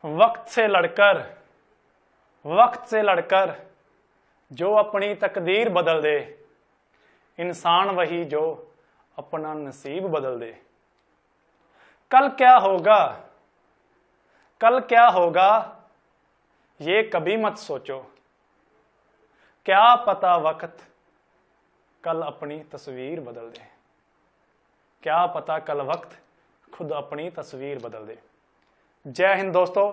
वक्त से लड़कर जो अपनी तकदीर बदल दे, इंसान वही जो अपना नसीब बदल दे। कल क्या होगा ये कभी मत सोचो, क्या पता वक्त कल अपनी तस्वीर बदल दे। क्या पता कल वक्त खुद अपनी तस्वीर बदल दे। जय हिंद दोस्तों।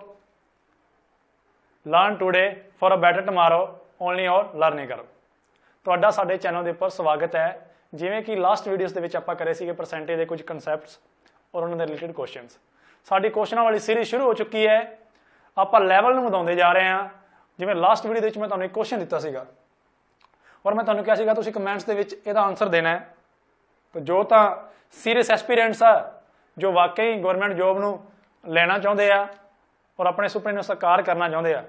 Learn today for a better tomorrow only और लर्निंग कर ਤੁਹਾਡਾ ਸਾਡੇ ਚੈਨਲ ਦੇ ਉੱਪਰ ਸਵਾਗਤ ਹੈ। ਜਿਵੇਂ ਕਿ ਲਾਸਟ ਵੀਡੀਓਜ਼ ਦੇ ਵਿੱਚ ਆਪਾਂ ਕਰੇ ਸੀਗੇ ਪਰਸੈਂਟੇਜ ਦੇ ਕੁਝ ਕਨਸੈਪਟਸ ਔਰ ਉਹਨਾਂ ਦੇ ਰਿਲੇਟਡ ਕੁਐਸਚਨਸ। ਸਾਡੀ ਕੁਐਸਚਨਾਂ ਵਾਲੀ ਸੀਰੀਜ਼ ਸ਼ੁਰੂ ਹੋ ਚੁੱਕੀ ਹੈ। ਆਪਾਂ ਲੈਵਲ ਨੂੰ ਵਧਾਉਂਦੇ ਜਾ ਰਹੇ ਹਾਂ। ਜਿਵੇਂ ਲਾਸਟ ਵੀਡੀਓ ਦੇ ਵਿੱਚ ਮੈਂ ਤੁਹਾਨੂੰ ਇੱਕ ਕੁਐਸਚਨ ਦਿੱਤਾ ਸੀਗਾ ਔਰ ਮੈਂ ਤੁਹਾਨੂੰ ਕਿਹਾ ਸੀਗਾ ਤੁਸੀਂ ਕਮੈਂਟਸ ਦੇ ਵਿੱਚ ਇਹਦਾ ਆਨਸਰ ਦੇਣਾ ਹੈ। ਤੇ ਜੋ ਤਾਂ ਸੀਰੀਅਸ ਐਸਪੀਰੈਂਟਸ ਆ, ਜੋ ਵਾਕਈ ਗਵਰਨਮੈਂਟ ਜੋਬ ਨੂੰ ਲੈਣਾ ਚਾਹੁੰਦੇ ਆ ਔਰ ਆਪਣੇ ਸੁਪਨੇ ਨੂੰ ਸਾਕਾਰ ਕਰਨਾ ਚਾਹੁੰਦੇ ਆ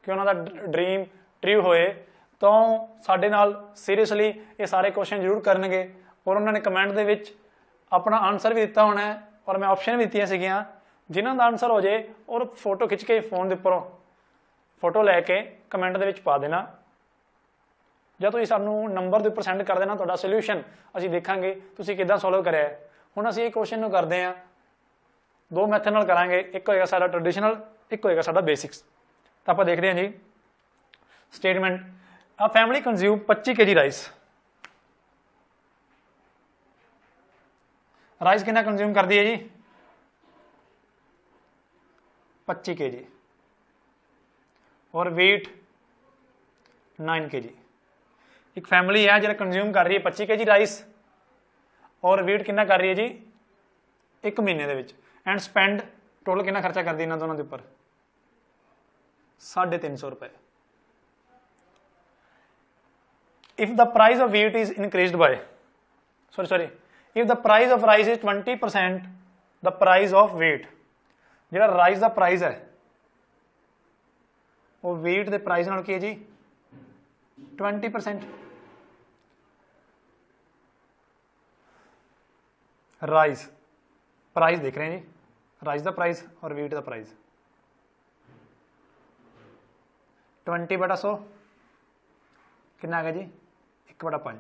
ਕਿ ਉਹਨਾਂ ਦਾ ਡ੍ਰੀਮ ਟਰੂ ਹੋਏ, ਤਾਂ ਸਾਡੇ ਨਾਲ ਸੀਰੀਅਸਲੀ ਇਹ ਸਾਰੇ ਕੁਐਸਚਨ ਜ਼ਰੂਰ ਕਰਨਗੇ ਔਰ ਉਹਨਾਂ ਨੇ ਕਮੈਂਟ ਦੇ ਵਿੱਚ ਆਪਣਾ ਆਨਸਰ ਵੀ ਦਿੱਤਾ ਹੋਣਾ ਹੈ ਔਰ ਮੈਂ ਆਪਸ਼ਨ ਵੀ ਦਿੱਤੀਆਂ ਸੀਗੀਆਂ। ਜਿਨ੍ਹਾਂ ਦਾ ਆਨਸਰ ਹੋ ਜਾਏ ਔਰ ਫੋਟੋ ਖਿੱਚ ਕੇ ਫੋਨ ਦੇ ਉੱਪਰੋਂ ਫੋਟੋ ਲੈ ਕੇ ਕਮੈਂਟ ਦੇ ਵਿੱਚ ਪਾ ਦੇਣਾ। ਜਾਂ ਤੁਸੀਂ ਸਾਨੂੰ ਨੰਬਰ ਦੇ ਉੱਪਰ ਸੈਂਡ ਕਰ ਦੇਣਾ, ਤੁਹਾਡਾ ਸੋਲਿਊਸ਼ਨ ਅਸੀਂ ਦੇਖਾਂਗੇ ਤੁਸੀਂ ਕਿੱਦਾਂ ਸੋਲਵ ਕਰਿਆ ਹੈ। ਹੁਣ ਅਸੀਂ ਇਹ ਕੁਐਸਚਨ ਨੂੰ ਕਰਦੇ ਹਾਂ ਦੋ ਮੈਥਡ ਨਾਲ ਕਰਾਂਗੇ। ਇੱਕ ਹੋਏਗਾ ਸਾਡਾ ਟ੍ਰੈਡੀਸ਼ਨਲ, ਇੱਕ ਹੋਏਗਾ ਸਾਡਾ ਬੇਸਿਕਸ। ਤਾਂ ਆਪਾਂ ਦੇਖਦੇ ਹਾਂ ਜੀ statement. A family consume 25 kg rice. Rice कितना कंज्यूम कर दिए जी? 25 kg। और वेट 9 kg। एक फैमिली है जो कंज्यूम कर रही है 25 kg राइस और वेट कितना कर रही है जी एक महीने दे विच। एंड स्पेंड टोटल कितना खर्चा कर दी इन्होंने दोनों के उपर 350 रुपए। If the price of wheat is increased by if the price of rice is 20% the price of wheat, ਜਿਹੜਾ ਰਾਈਸ ਦਾ ਪ੍ਰਾਈਸ ਹੈ ਉਹ wheat ਦੇ ਪ੍ਰਾਈਸ ਨਾਲ ਕੀ ਹੈ ਜੀ 20%। राइस प्राइस देख रहे हैं जी, राइस का प्राइस और wheat का प्राइस 20/100 कितना आ गया जी 1/5।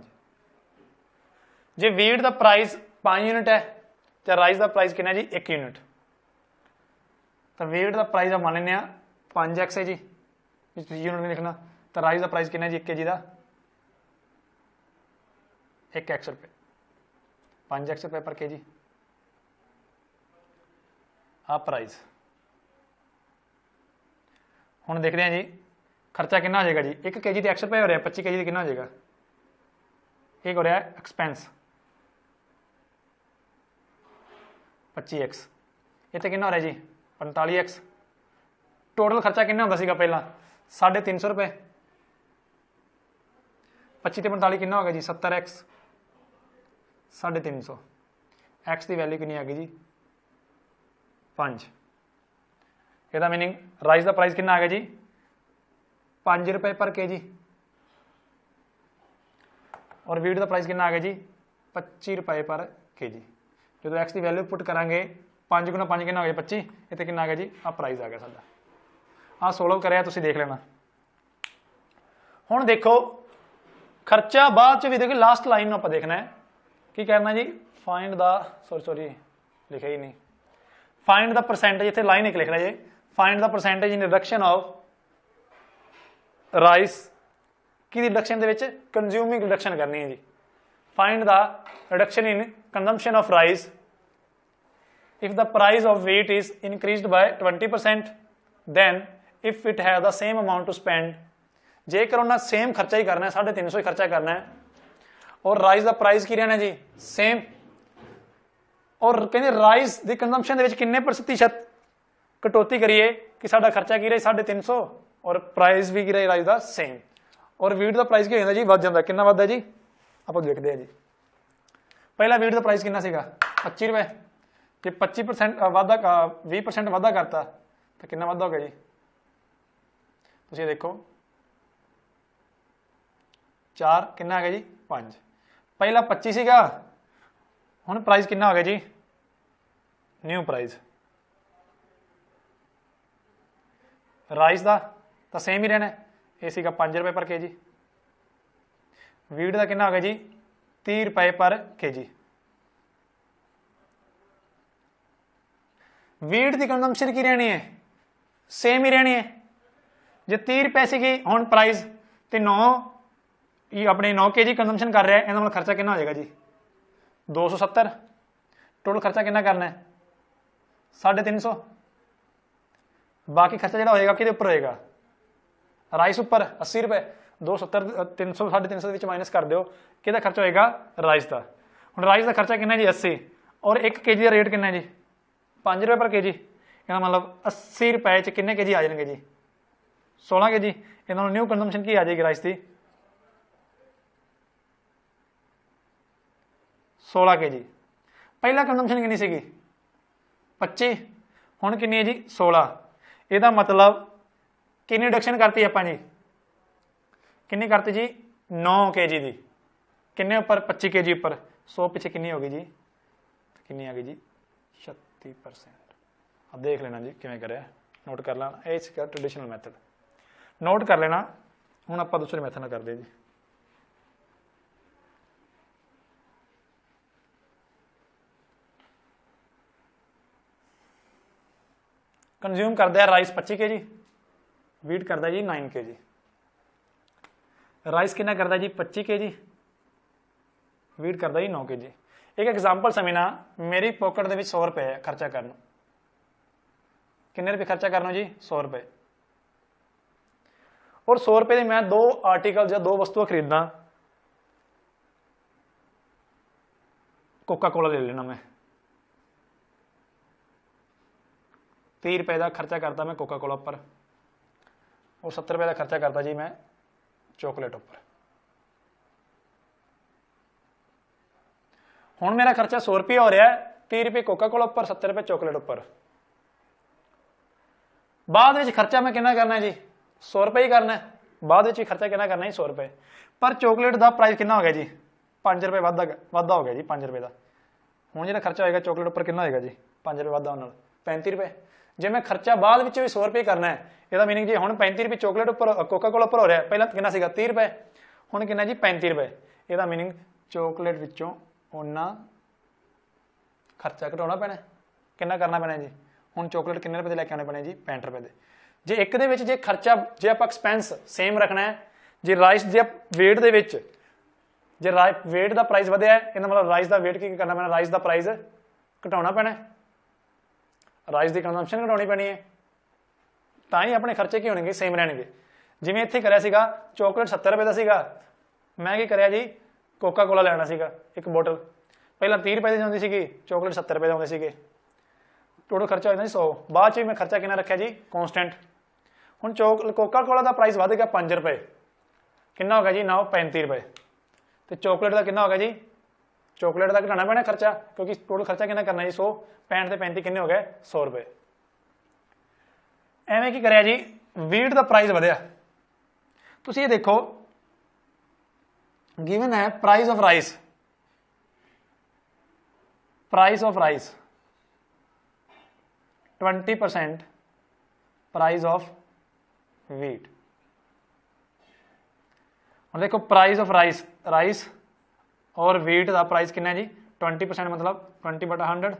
जे wheat का प्राइस 5 यूनिट है तो राइस का प्राइस कितना जी 1 यूनिट। तो wheat का प्राइस आप मान लें 5x है जी, यूनिट नहीं लिखना। तो राइस का प्राइस कितना जी 1 kg का 1x रुपये, 5x रुपये पर kg आ प्राइस। हुण देखते हैं जी खर्चा कितना हो जाएगा जी 1 kg तो x रुपये हो रहा है, 25 kg कितना हो जाएगा। एक हो रहा है एक्सपेंस 25x, इतने कितना हो रहा है जी 45x। टोटल खर्चा कितना होता सीगा पहला 350 रुपये। 25 ते 45 कितना हो गया जी 70x। 350 x की वैल्यू कितनी आ गई जी 5। ਇਹਦਾ मीनिंग राइस का प्राइस कितना आ गया जी 5 रुपये पर kg और wheat का प्राइस कितना आ गया जी 25 रुपये पर kg। जो x की वैल्यू पुट करांगे 5 गुना 5 कितना हो गया 25, इतने कितना आ गया जी आ प्राइस आ गया साडा। आ सोल्व कराया तुसीं देख लेना। हुण देखो खर्चा बाद च भी देखो लास्ट लाइन आपां देखना है की करना जी फाइंड द सॉरी लिखा ही नहीं, फाइंड द परसेंटेज। इतने लाइन एक लिखना जी find the percentage in reduction of rice की रिडक्शन दे विच कंज्यूमिंग रिडक्शन करनी है जी। Find the reduction in consumption of rice if the price of wheat is increased by 20% then if it have the same amount to spend. जेकर उन्हें same खर्चा ही करना है 350 ही खर्चा करना है और राइस का प्राइस की रहना जी सेम। और कहते राइस की कंजम्पशन दे विच किन्ने प्रतिशत कटौती करिए कि साडा खर्चा की रही 350 और प्राइस भी की रही राइस का सेम। और wheat का प्राइस क्या होता जी वध जाता। कितना वधदा जी आप देखते हैं जी। पहला wheat का प्राइस कितना सीगा 25 रुपये। जे 25% वाधा 20% वाधा करता तो कितना वाधा हो गया जी तुसीं देखो 4 कितना आ गया जी 5। पहला 25 सीगा, हुण प्राइस कितना हो गया जी न्यू प्राइस राइस का तो सेम ही रहना, ये सीगा 5 रुपए पर के जी। वीट का कितना हो गया जी 30 रुपए पर के जी। वीट की कंजम्पशन की रहनी है सेम ही रहनी है, जो 30 रुपए की हुण प्राइस तो 9 अपने 9 के जी कंजम्पशन कर रहा है, इहदा मतलब खर्चा कितना हो जाएगा जी 270। टोटल खर्चा कितना करना है 350। बाकी खर्चा जो होएगा कि उपर होएगा राइस उपर 80 रुपए, 270 300 350 माइनस कर दो कि खर्चा होएगा राइस का। हुण राइस का खर्चा कितना जी 80 और 1 के जी का रेट कितना जी 5 रुपए पर के जी, इसका मतलब 80 रुपए च कितने के जी आ जाएंगे जी 16 के जी। इन्होंने न्यू कंजम्पशन की आ जाएगी राइस की 16 के जी। पहला कंजम्पशन कितनी सी 25, हुण कितनी है जी 16। यदा मतलब कितनी रिडक्शन करती आपां जी, कितनी करती जी 9 के जी की, किन्ने उपर 25 के जी उपर 100 पिछे कितनी होगी जी, कितनी आ गई जी 36%। अब देख लेना जी किवें करें, नोट कर लेना, ये इसका ट्रेडिशनल मैथड नोट कर लेना। हुण आपां दूसरे मैथड नाल करदे जी। कंज्यूम करता है राइस 25 के जी, वीट करता है जी 9 के जी। राइस कितना करता है जी 25 के जी, वीट करता है जी 9 के जी। एक एग्जाम्पल समझना, मेरी पॉकेट के 100 रुपए है खर्चा करना, कितने रुपए खर्चा करना जी 100 रुपए, और 100 रुपए में मैं 2 आर्टिकल या 2 वस्तुएं खरीदना, कोका कोला ले लेना मैं 30 रुपए का खर्चा करता मैं कोका कोला पर, और 70 रुपए का खर्चा करता जी मैं चॉकलेट उपर। हुण मेरा खर्चा 100 रुपये हो रहा है, 30 रुपये कोका कोला उपर 70 रुपये चॉकलेट उपर। बाद में खर्चा मैं कितना करना है जी 100 रुपये ही करना है, बाद में खर्चा कितना करना है 100 रुपये। पर चॉकलेट का प्राइस कितना हो गया जी 5 रुपये वाधा हो गया जी 5 रुपये का। हुण जो खर्चा होगा चॉकलेट उपर कितना होगा जी 5 रुपये वाधा होने 35 रुपये। जे मैं खर्चा बाद भी 100 रुपये करना है, यदा मीनिंग जी हुण 35 रुपये चॉकलेट उपर कोका कोला उपर हो रहा है, पहला कितना सीगा 30 रुपये, हुण कितना जी 35 रुपये। यदा मीनिंग चॉकलेट विचों उन्ना खर्चा घटाना पैना, कितना करना पैना जी। हुण चॉकलेट कितने रुपये लैके आने पैने जी 65 रुपये के। जे एक दे विच जे खर्चा जे आप एक्सपेंस सेम रखना है, जे राइस जे वेट दे विच जे वेट का प्राइस वधिया है, इसका मतलब राइस का वेट की करना पैना, राइस का प्राइस घटाना पैना, राइस की कंजम्पशन घटानी पैनी है, तां ही अपने खर्चे की होणगे सेम रहणगे। जिवें इत्थे करिया सीगा चॉकलेट 70 रुपये का सीगा, मैं की करिया जी कोका कोला लेना सीगा एक बोतल, पहला 30 रुपये की आउंदी सीगी, चॉकलेट 70 रुपये आउंदे सीगे, टोटल खर्चा हो जाता 100। बाद में मैं खर्चा कितना रखा जी कॉन्स्टेंट। हुण कोका कोला का प्राइस वध गया 5 रुपये, कितना हो गया जी नाउ 35 रुपये, तो चॉकलेट का कितना हो गया जी, चॉकलेट का घटाना पैना खर्चा, क्योंकि टोटल खर्चा कितना करना जी 100, 65 से 35 कितने हो गए 100 रुपये। एवें की करिया जी वीट का प्राइस वधिया, तुसीं ये देखो गिवन है price of rice, price of rice 20% price of wheat. और देखो प्राइस ऑफ राइस, राइस और वीट का प्राइस कितना जी 20%, मतलब 20/100।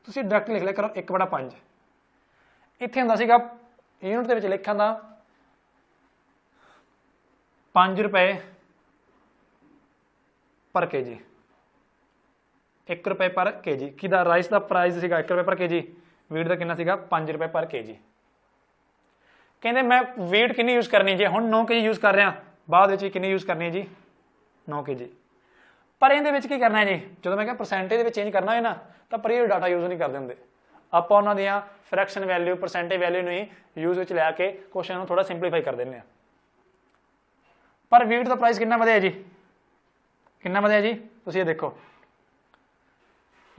तुसीं डायरेक्ट लिख लिया करो 1/5। इत्थे हुंदा सीगा यूनिट दे विच लिखण दा 5 रुपए पर के जी, 1 रुपए पर के जी। किदा राइस का प्राइस सीगा 1 रुपए पर के जी, वीट का कितना सीगा 5 रुपए पर के जी। कहते मैं वीट कितनी यूज करनी जी, हुण 9 के जी यूज कर रहा, बाद में कितनी यूज करनी है जी 9 के जी। पर ये की करना है जी, जो मैं क्या परसेंटेज चेंज करना है ना, तो पर ये डाटा यूज नहीं करते होंगे, आप उन्होंने फ्रैक्शन वैल्यू परसेंटेज वैल्यू नहीं यूज लैके क्वेश्चन थोड़ा सिंपलीफाई कर दें। पर वीट का प्राइस कितना वधिया जी, कितना वधिया जी, तुसीं ये देखो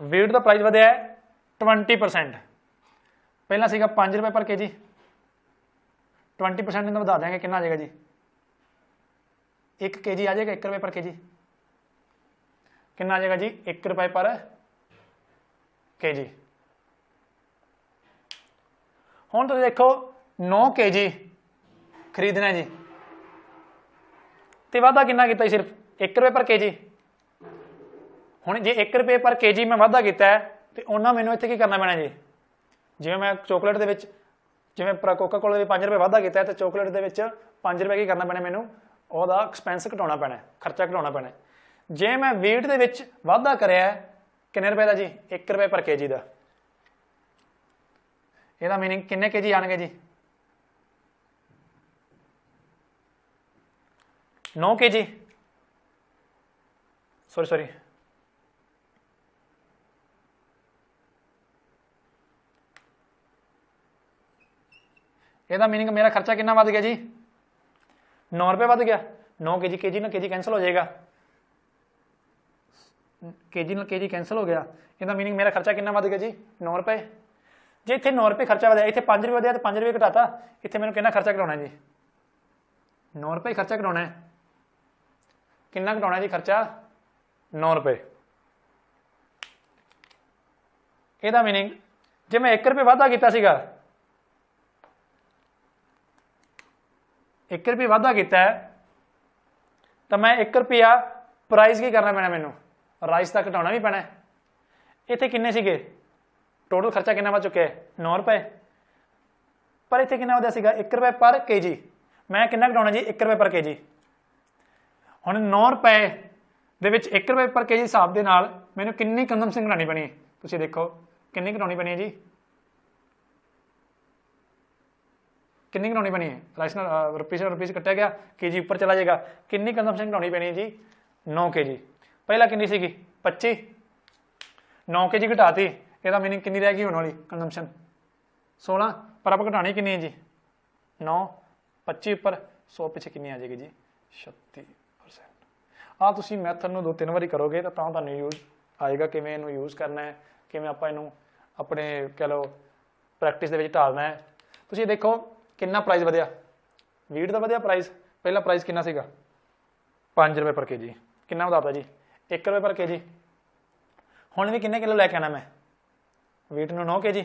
वीट का प्राइस वधिया है 20%, पहला सीगा 5 रुपए पर के जी, 20% इन्हें बढ़ा देंगे, कितना आ जाएगा जी 1 के जी आ जाएगा 1 रुपए पर के जी, कितना आ जाएगा जी 1 रुपए पर के जी। हुण तुसीं देखो 9 kg खरीदना जी तो वाधा कितना किया सिर्फ 1 रुपये पर के जी। हुण जे 1 रुपये पर के जी मैं वाधा किया तो उन्ना मैनू इत्थे की करना पैना जी। जिवें मैं चॉकलेट दे विच जिवें कोका कोला 5 रुपये वाधा किया तो चॉकलेट दे विच 5 रुपये की करना पैना मैनू ਉਹਦਾ एक्सपेंस घटाना पैना खर्चा घटाना पैना। जे मैं वीट दे विच वाधा करिया किन्ने रुपए का जी 1 रुपये पर के जी का ਇਹਦਾ मीनिंग किन्ने के जी आएंगे जी 9 के जी सॉरी ਇਹਦਾ मीनिंग मेरा खर्चा कितना बढ़ गया जी 9 रुपये बढ़ गया 9 के जी ना के जी कैंसल हो जाएगा के जी कैंसल हो गया। ਇਹਦਾ मीनिंग मेरा खर्चा कितना बढ़ गया जी 9 रुपये। जे इतने 9 रुपये खर्चा बढ़िया इतने 5 रुपये बढ़िया तो 5 रुपये घटाता इतने मैंने कितना खर्चा घटाना जी 9 रुपये खर्चा घटाना है कितना घटाना जी खर्चा 9 रुपये। ਇਹਦਾ मीनिंग जे मैं 1 रुपये वाधा किया सीगा 1 रुपये वाधा किया तो मैं 1 रुपया प्राइस की करना पैना मैनू राइस का घटाना भी पैना। इतने किन्ने सीगे टोटल खर्चा कितना बढ़ चुका है 9 रुपये पर इतने कितना वधिया सीगा 1 रुपये पर के जी। मैं कितना घटाना जी 1 रुपये पर के जी। हुण 9 रुपये दे विच 1 रुपये पर के जी हिसाब के नाल मैनू कितनी कंजम्पशन घटानी पैनी है तुसीं देखो कितनी घटानी पैनी है जी कितनी घटानी पैनी है राइस रुपीज़ कट्टिया गया के जी ऊपर चला जाएगा कितनी कंजम्पशन घटानी पैनी है जी 9 के जी। पहला कितनी सी 25 9 के जी घटाती ਇਹਦਾ मीनिंग कितनी रह गई होने वाली कंजम्पशन 16 पर आप घटानी कितनी है जी 9 25 ऊपर 100 पिछे कितनी आ जाएगी जी 36%। आ तुम मैथड में 2-3 बारी करोगे तो तुहानू यूज आएगा किवें इहनूं यूज करना है किवें आपां इहनूं अपने कह लो प्रैक्टिस दे विच ढालना है। तुसीं देखो कितना प्राइस वधिया वीट का वधिया प्राइस पहला प्राइस कितना सीगा 5 रुपये पर के जी कितना वधाता जी 1 रुपये पर के जी। हुण भी किन्ने किलो लैके आना मैं वीट नूं 9 के जी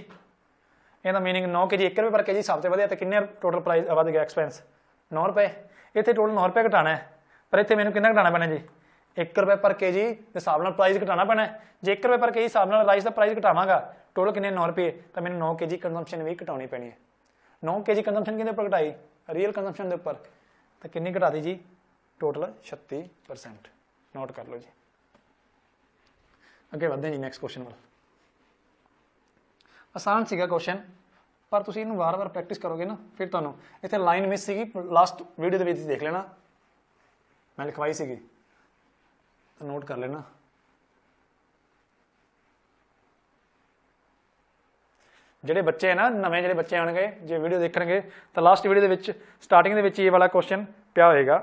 ਇਹਦਾ मीनिंग 9 के जी 1 रुपये पर के जी सब तो वधिया तो किन्ने टोटल प्राइस वध गया एक्सपेंस 9 रुपये। इत्थे टोटल 9 रुपये घटाना है पर इत्थे मैनूं कितना घटाना पैना जी 1 रुपये पर के जी के हिसाब नाल प्राइस घटाना पैना। जे 1 रुपये पर के जी हिसाब नाल राइस का प्राइस घटावांगा टोटल किन्ने 9 रुपये तो मैंने 9 के जी कंजम्पशन भी घटानी पैनी है। 9 के जी कंजम्पशन किहदे उपर घटाई रियल कंजम्पशन के उपर तो कितनी घटा दी जी टोटल 36%। नोट कर लो जी अगे बढ़ते हैं जी नैक्सट क्वेश्चन वाल। आसान सीगा क्वेश्चन पर तुसीं इहनूं वार वार प्रैक्टिस करोगे ना फिर तुहानूं इत्थे लाइन मिस सीगी लास्ट वीडियो दे विच देख लेना मैं लिखवाई सीगी तो नोट कर लेना। ਜਿਹੜੇ ਬੱਚੇ ਹੈ ਨਾ ਨਵੇਂ ਜਿਹੜੇ ਬੱਚੇ ਆਣਗੇ ਜੇ ਵੀਡੀਓ ਦੇਖਣਗੇ ਤਾਂ ਲਾਸਟ ਵੀਡੀਓ ਦੇ ਵਿੱਚ ਸਟਾਰਟਿੰਗ ਦੇ ਵਿੱਚ ਇਹ ਵਾਲਾ ਕੁਐਸਚਨ ਪਿਆ ਹੋਏਗਾ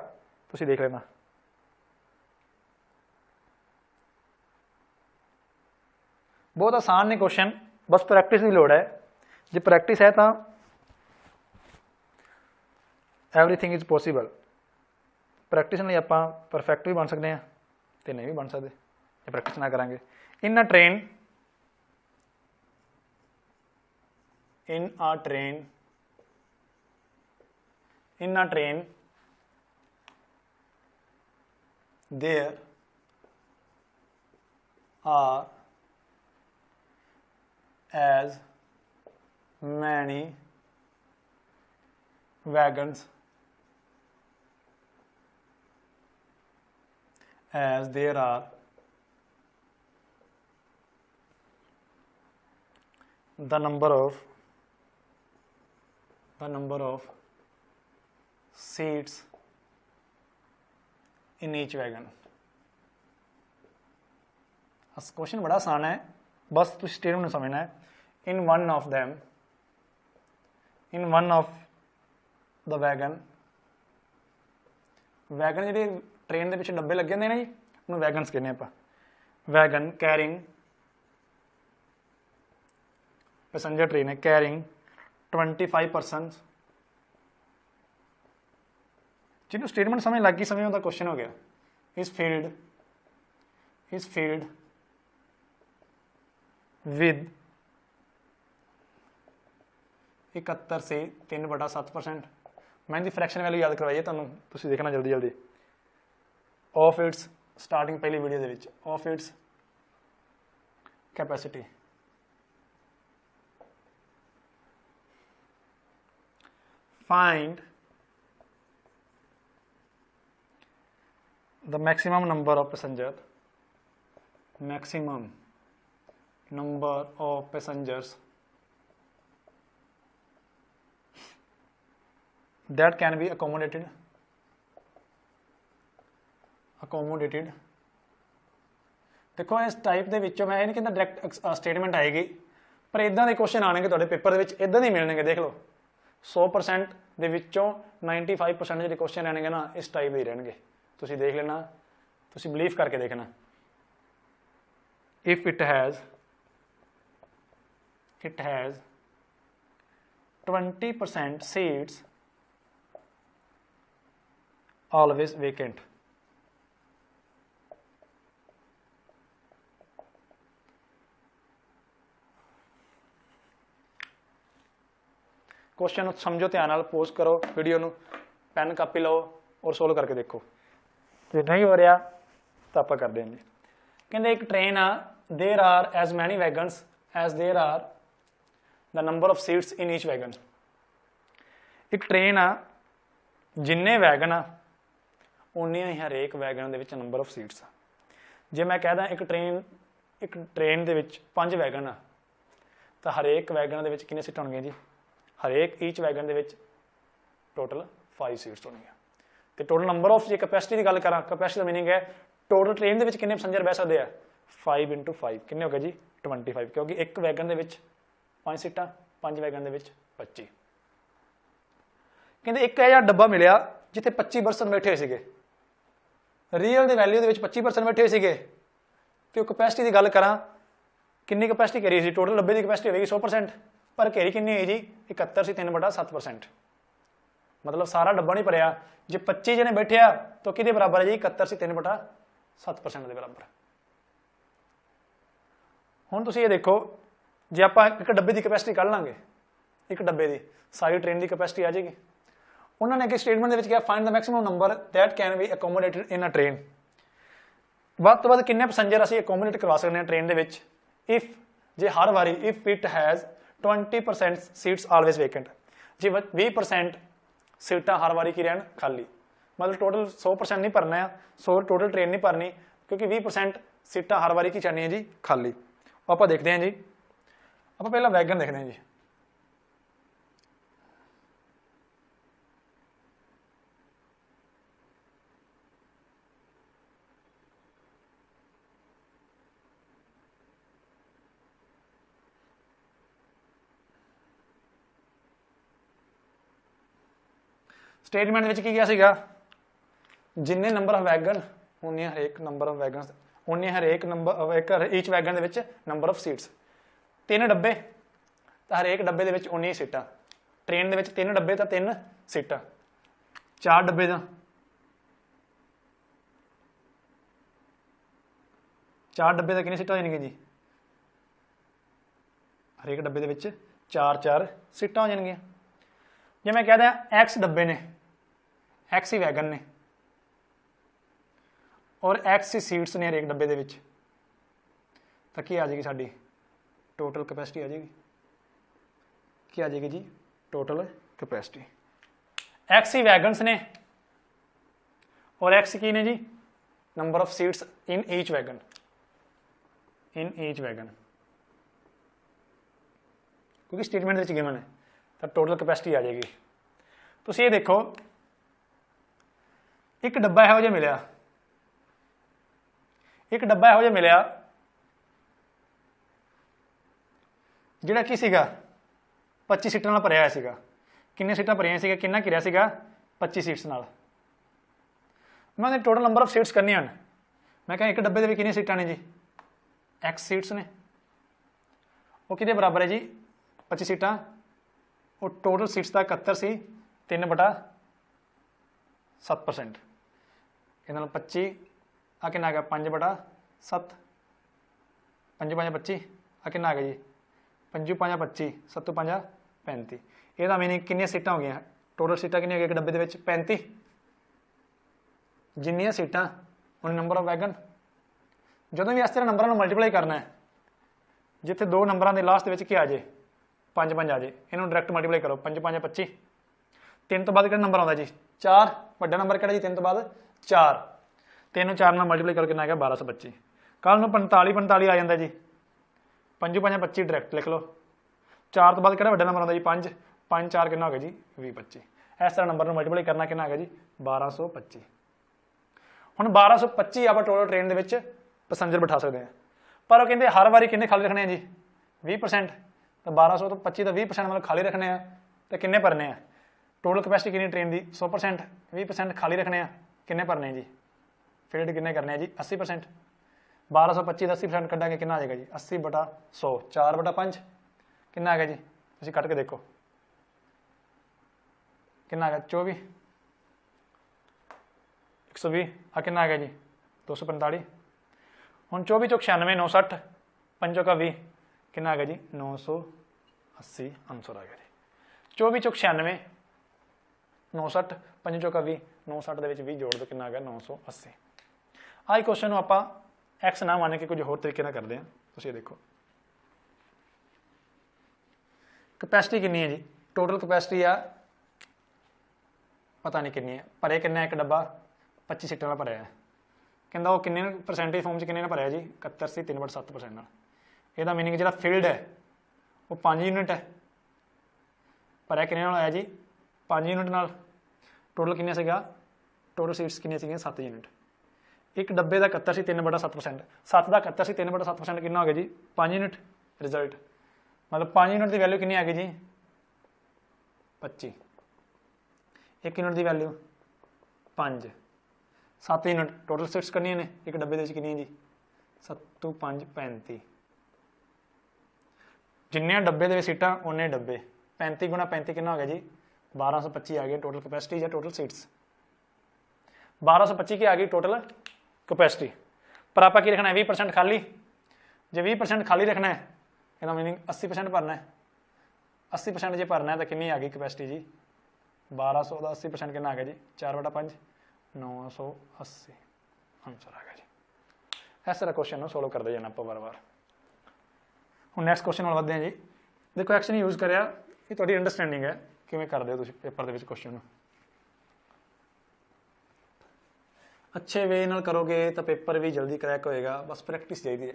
ਤੁਸੀਂ ਦੇਖ ਲੈਣਾ। बहुत आसान ने क्वेश्चन बस प्रैक्टिस की लोड़ है जो प्रैक्टिस है तो एवरीथिंग इज पॉसीबल। प्रैक्टिस नहीं आप परफेक्ट भी बन सकते हैं तो नहीं भी बन सकते जो प्रैक्टिस ना करांगे। In a train there are as many wagons as there are the number of seats in each wagon। Question बड़ा आसान है बस तुम स्टेटमेंट समझना है। In one of the wagon G train के डब्बे लगे होंगे ना जी उन्होंने वैगनस कहने आप वैगन कैरिंग पैसेंजर ट्रेन है कैरिंग 25 पर्सन जिन्होंने स्टेटमेंट समझ लग गई समझ उनका क्वेश्चन हो गया। इज फील्ड with 71 से 3/7%। मैं दी फ्रैक्शन वैल्यू याद करवाइए तुम देखना जल्दी जल्दी। ऑफ इट्स स्टार्टिंग पहली video they which of its capacity find the maximum number of passengers that can be accommodated देखो इस टाइप ਦੇ ਵਿੱਚੋਂ मैं नहीं कहता डायरैक्ट स्टेटमेंट आएगी पर इदां ਦੇ क्वेश्चन आने ਤੁਹਾਡੇ पेपर ਦੇ ਵਿੱਚ इदां ਦੇ ਮਿਲਣਗੇ। देख लो 100% ਦੇ ਵਿੱਚੋਂ 95% ਜਿਹੜੇ क्वेश्चन ਰਹਿਣਗੇ ਨਾ इस टाइप ਦੇ ਰਹਿਣਗੇ। ਤੁਸੀਂ देख लेना, ਤੁਸੀਂ बिलीव करके देखना। if it has 20% seats always vacant, question ਨੂੰ समझो, ध्यान ਨਾਲ पोज करो वीडियो ਨੂੰ, पेन कापी लो और सोल्व करके देखो। ਜੇ नहीं हो रहा तो आप कर देंगे। कहते एक ट्रेन आ, there are as many wagons as there are the number of seats in each wagon. एक ट्रेन आ, जिन्ने वैगन आ उन्नी ही हरेक वैगन के नंबर ऑफ सीट्स आ। जे मैं कहदा एक ट्रेन के 5 वैगन आ तो हरेक वैगन के कितने सीटां होणगीਆਂ जी? हरेक ईच वैगन के टोटल 5 सीट्स होणगीਆਂ। तो टोटल नंबर ऑफ जो कैपेसिटी की गल करा, कैपेसिटी का मीनिंग है टोटल ट्रेन के कितने पैसेंजर बह सकते हैं? 5 × 5 कितने हो गए जी? 25, क्योंकि एक वैगन के 5 सीटां, 5 वैगन के 25। कहते एक ऐसा डब्बा मिले जिथे 25 पर्सन बैठे हुए थे, रीयल की वैल्यू के 25 पर्सन बैठे हुए थे। तो कैपेसिटी की गल करा, कितनी कैपेसिटी घेरी सी? टोटल डब्बे की कैपेसिटी होगी 100%, पर घेरी कितनी हुई जी? 71 से 3/7%। मतलब सारा डब्बा नहीं भरिया। जो 25 जने बैठे आ तो कि बराबर है जी? 71 से 3/7% के बराबर। हुण तुसीं ये देखो, जे आप एक डब्बे की कैपेसिटी कढ़ लांगे, एक डब्बे की सारी ट्रेन की कैपेसिटी आ जाएगी। उन्होंने अगे स्टेटमेंट के क्या, find the maximum number that can be accommodated in a train. ਵੱਧ ਤੋਂ ਵੱਧ किन्ने पैसेंजर ਅਸੀਂ अकोमोडेट करवा सकते हैं ट्रेन के? इफ जे हर बारी if it has 20% seats always vacant, जे 20% सीटां हर बारी की रहन खाली, मतलब टोटल 100% नहीं भरना है, 100 टोटल ट्रेन नहीं भरनी, क्योंकि 20% सीटां हर बारी की चाहनी है जी खाली। आप देखते हैं जी, आप पहला वैगन देखते हैं जी। स्टेटमेंट में की गया सीगा, जिन्ने नंबर ऑफ वैगन उन्नी हरेक नंबर ऑफ वैगन, उन्नी हरेक नंबर एक ईच वैगन के नंबर ऑफ सीट्स। 3 डब्बे तो हरेक डब्बे के उन्नी सीटां, ट्रेन के 3 डब्बे तो 3 सीटां, 4 डब्बे का 4 डब्बे तो कितनी सीटां हो जाएंगी जी? हरेक डब्बे के 4 सीटां हो जाएंगियां। जे मैं कहता एक्स डब्बे ने, एक्स ही वैगन ने और एक्स ही सीट्स ने हरेक डब्बे के, तो की आ जाएगी साडी टोटल कैपेसिटी? आ जाएगी की आ जाएगी जी? Total capacity. एक्स ही वैगन्स ने और एक्स की ने जी? Number of seats in each wagon, in each wagon, क्योंकि स्टेटमेंट गिवन है तो टोटल कैपेसिटी आ जाएगी। तुसीं ये देखो, एक डब्बा इहो जिहा मिलिया, एक डब्बा इहो जिहा मिलिया जिहड़ा की सीगा 25 सीटां नाल भरिया होया सीगा। किन्ने सीटां भरियां सीगा, किन्ना घिरिया सीगा? 25 सीट्स नाल। मैं टोटल नंबर ऑफ सीट्स करनी हैं, मैं कहा एक डब्बे दे कितनी सीटां ने जी? एक्स सीट्स ने, वो किहदे बराबर है जी? 25 सीटां, और टोटल सीट्स का 71 सी 3/7%। ये 25 आ कितना आ गया? 5/7, 5 5 25 आ कितना आ गया जी? 5 5 25, 7 5 35। ਇਹਦਾ ਮੀਨਿੰਗ ਕਿੰਨੀਆਂ ਸੀਟਾਂ ਹੋ ਗਈਆਂ, ਟੋਟਲ ਸੀਟਾਂ ਕਿੰਨੀਆਂ ਹੋ ਗਈਆਂ ਇੱਕ ਡੱਬੇ ਦੇ ਵਿੱਚ 35, ਜਿੰਨੀਆਂ ਸੀਟਾਂ ਉਨੇ ਨੰਬਰ ਆਫ ਵੈਗਨ। ਜਦੋਂ ਵੀ ਇਸ ਤਰ੍ਹਾਂ ਨੰਬਰਾਂ ਨੂੰ ਮਲਟੀਪਲਾਈ ਕਰਨਾ ਹੈ, ਜਿੱਥੇ ਦੋ ਨੰਬਰਾਂ ਦੇ ਲਾਸਟ ਦੇ ਵਿੱਚ ਕੀ ਆ ਜਾਏ 5 5 ਆ ਜਾਏ, ਇਹਨੂੰ ਡਾਇਰੈਕਟ ਮਲਟੀਪਲਾਈ ਕਰੋ, 5 5 25। 3 ਤੋਂ ਬਾਅਦ ਕਿਹੜਾ ਨੰਬਰ ਆਉਂਦਾ ਜੀ 4, ਵੱਡਾ ਨੰਬਰ ਕਿਹੜਾ ਜੀ 3 ਤੋਂ ਬਾਅਦ 4, 3 ਨੂੰ 4 ਨਾਲ ਮਲਟੀਪਲਾਈ ਕਰੋ ਕਿੰਨਾ ਆ ਗਿਆ 1225। ਕੱਲ ਨੂੰ 45 45 ਆ ਜਾਂਦਾ ਜੀ, 5 5 25 ਡਾਇਰੈਕਟ ਲਿਖ ਲਓ। 4 ਤੋਂ ਬਾਅਦ ਕਿਹੜਾ ਵੱਡਾ ਨੰਬਰ ਆਉਂਦਾ ਜੀ 5, 5 4 ਕਿੰਨਾ ਹੋ ਗਿਆ ਜੀ 20 25। ਇਸ ਤਰ੍ਹਾਂ ਨੰਬਰ ਨੂੰ ਮਲਟੀਪਲਾਈ ਕਰਨਾ ਕਿੰਨਾ ਆ ਗਿਆ ਜੀ 1225। ਹੁਣ 1225 ਆਪਾਂ ਟੋਟਲ ਟ੍ਰੇਨ ਦੇ ਵਿੱਚ ਪੈਸੰਜਰ ਬਿਠਾ ਸਕਦੇ ਹਾਂ, ਪਰ ਉਹ ਕਹਿੰਦੇ ਹਰ ਵਾਰੀ ਕਿੰਨੇ ਖਾਲੀ ਰੱਖਣੇ ਆ ਜੀ 20%। ਤਾਂ 1200 ਤੋਂ 25 ਤਾਂ 20% ਮਤਲਬ ਖਾਲੀ ਰੱਖਣੇ ਆ, ਤੇ ਕਿੰਨੇ ਭਰਨੇ ਆ, ਟੋਟਲ ਕੈਪੈਸਿਟੀ ਕਿੰਨੀ ਟ੍ਰੇਨ ਦੀ 100%, 20% ਖਾਲੀ ਰੱਖਣੇ ਆ, ਕਿੰਨੇ ਭਰਨੇ ਜੀ ਫੀਲਡ ਕਿੰਨੇ ਕਰਨੇ ਆ ਜੀ 80%। 1225 ਦਾ 80% ਕੱਢਾਂਗੇ ਕਿੰਨਾ ਆ ਜਾਏਗਾ ਜੀ 80/100, 4/5 ਕਿੰਨਾ ਆ ਗਿਆ ਜੀ, ਤੁਸੀਂ ਕੱਟ ਕੇ ਦੇਖੋ ਕਿੰਨਾ ਆ ਗਿਆ 24, 120 ਆ ਕਿੰਨਾ ਆ ਗਿਆ ਜੀ 245। ਹੁਣ 24 ਚੋਂ 96 960, 5 ਚੌਕਾ 20 ਕਿੰਨਾ ਆ ਗਿਆ ਜੀ 980 ਆंसर आ गया जी। 24 ਚੋਂ 96 960, 5 ਚੌਕਾ 20 960 ਦੇ ਵਿੱਚ 20 ਜੋੜ ਦਿਓ ਕਿੰਨਾ ਆ ਗਿਆ 980। ਆਹ ਕੁਐਸਚਨ ਨੂੰ ਆਪਾਂ x ਨਾ ਮੰਨ ਕੇ ਕੁਝ ਹੋਰ ਤਰੀਕੇ ਨਾਲ ਕਰਦੇ ਹਾਂ। ਤੁਸੀਂ ਇਹ ਦੇਖੋ ਕੈਪੈਸਿਟੀ ਕਿੰਨੀ ਹੈ ਜੀ, ਟੋਟਲ ਕੈਪੈਸਿਟੀ ਆ ਪਤਾ ਨਹੀਂ ਕਿੰਨੀ ਹੈ, ਭਰੇ ਕਿੰਨਾ ਇੱਕ ਡੱਬਾ 25 ਸੀਟਾਂ ਨਾਲ ਭਰਿਆ ਹੈ। ਕਹਿੰਦਾ ਉਹ ਕਿੰਨੇ ਪਰਸੈਂਟੇਜ ਫਾਰਮ 'ਚ ਕਿੰਨੇ ਨਾਲ ਭਰਿਆ ਜੀ 71 3/7% ਨਾਲ। ਇਹਦਾ ਮੀਨਿੰਗ ਜਿਹੜਾ ਫੀਲਡ ਹੈ ਉਹ 5 ਯੂਨਿਟ ਹੈ, ਭਰਿਆ ਕਿੰਨੇ ਨਾਲ ਆਇਆ ਜੀ 5 ਯੂਨਿਟ ਨਾਲ। ਟੋਟਲ ਕਿੰਨੇ ਸੀਗਾ, ਟੋਟਲ ਸੀਟਸ ਕਿੰਨੀਆਂ ਸੀਗੀਆਂ 7 ਯੂਨਿਟ। ਇੱਕ ਡੱਬੇ ਦਾ 71 ਸੀ 3/7%, 7 ਦਾ 71 ਸੀ 3/7% ਕਿੰਨਾ ਹੋ ਗਿਆ ਜੀ 5 ਯੂਨਿਟ। ਰਿਜ਼ਲਟ ਮਤਲਬ 5 ਯੂਨਿਟ ਦੀ ਵੈਲਿਊ ਕਿੰਨੀ ਆ ਗਈ ਜੀ 25, 1 ਯੂਨਿਟ ਦੀ ਵੈਲਿਊ 5, 7 ਯੂਨਿਟ ਟੋਟਲ ਸੀਟਸ ਕਿੰਨੀਆਂ ਨੇ ਇੱਕ ਡੱਬੇ ਦੇ ਵਿੱਚ ਕਿੰਨੀਆਂ ਜੀ 7 5 35। ਜਿੰਨੇ ਡੱਬੇ ਦੇ ਵਿੱਚ ਸੀਟਾਂ ਉਨੇ ਡੱਬੇ, 35 ਗੁਣਾ 35 ਕਿੰਨਾ ਹੋ ਗਿਆ ਜੀ 1225 ਆ ਗਿਆ ਟੋਟਲ ਕੈਪੈਸਿਟੀ ਜਾਂ ਟੋਟਲ ਸੀਟਸ। 1225 ਕੀ ਆ ਗਈ ਟੋਟਲ ਕੈਪੈਸਿਟੀ, ਪਰ ਆਪਾਂ ਕੀ ਰੱਖਣਾ ਹੈ 20% ਖਾਲੀ। ਜੇ 20% ਖਾਲੀ ਰੱਖਣਾ ਹੈ ਇਹਦਾ ਮੀਨਿੰਗ 80% ਭਰਨਾ ਹੈ। 80% ਜੇ ਭਰਨਾ ਹੈ ਤਾਂ ਕਿੰਨੀ ਆ ਗਈ ਕੈਪੈਸਿਟੀ ਜੀ 1200 ਦਾ 80% ਕਿੰਨਾ ਆ ਗਿਆ ਜੀ 4/5 980 ਆंसर ਆ ਗਿਆ ਜੀ। ਇਸ ਤਰ੍ਹਾਂ ਕੁਐਸਚਨ ਨੂੰ ਸੋਲਵ ਕਰਦੇ ਜਾਣਾ ਆਪਾਂ ਵਾਰ-ਵਾਰ। ਹੁਣ ਨੈਕਸਟ ਕੁਐਸਚਨ ਵੱਲ ਵਧਦੇ ਹਾਂ ਜੀ। ਦੇਖੋ ਐਕਸ਼ਨ ਯੂਜ਼ ਕਰਿਆ, ਇਹ ਤੁਹਾਡੀ ਅੰਡਰਸਟੈਂਡਿੰਗ ਹੈ ਕਿਵੇਂ ਕਰਦੇ ਹੋ ਤੁਸੀਂ ਪੇਪਰ ਦੇ ਵਿੱਚ ਕੁਐਸਚਨ ਨੂੰ। ਅੱਛੇ ਵੇ ਨਾਲ ਕਰੋਗੇ ਤਾਂ ਪੇਪਰ ਵੀ ਜਲਦੀ ਕਰੈਕ ਹੋਏਗਾ, ਬਸ ਪ੍ਰੈਕਟਿਸ ਚਾਹੀਦੀ ਹੈ,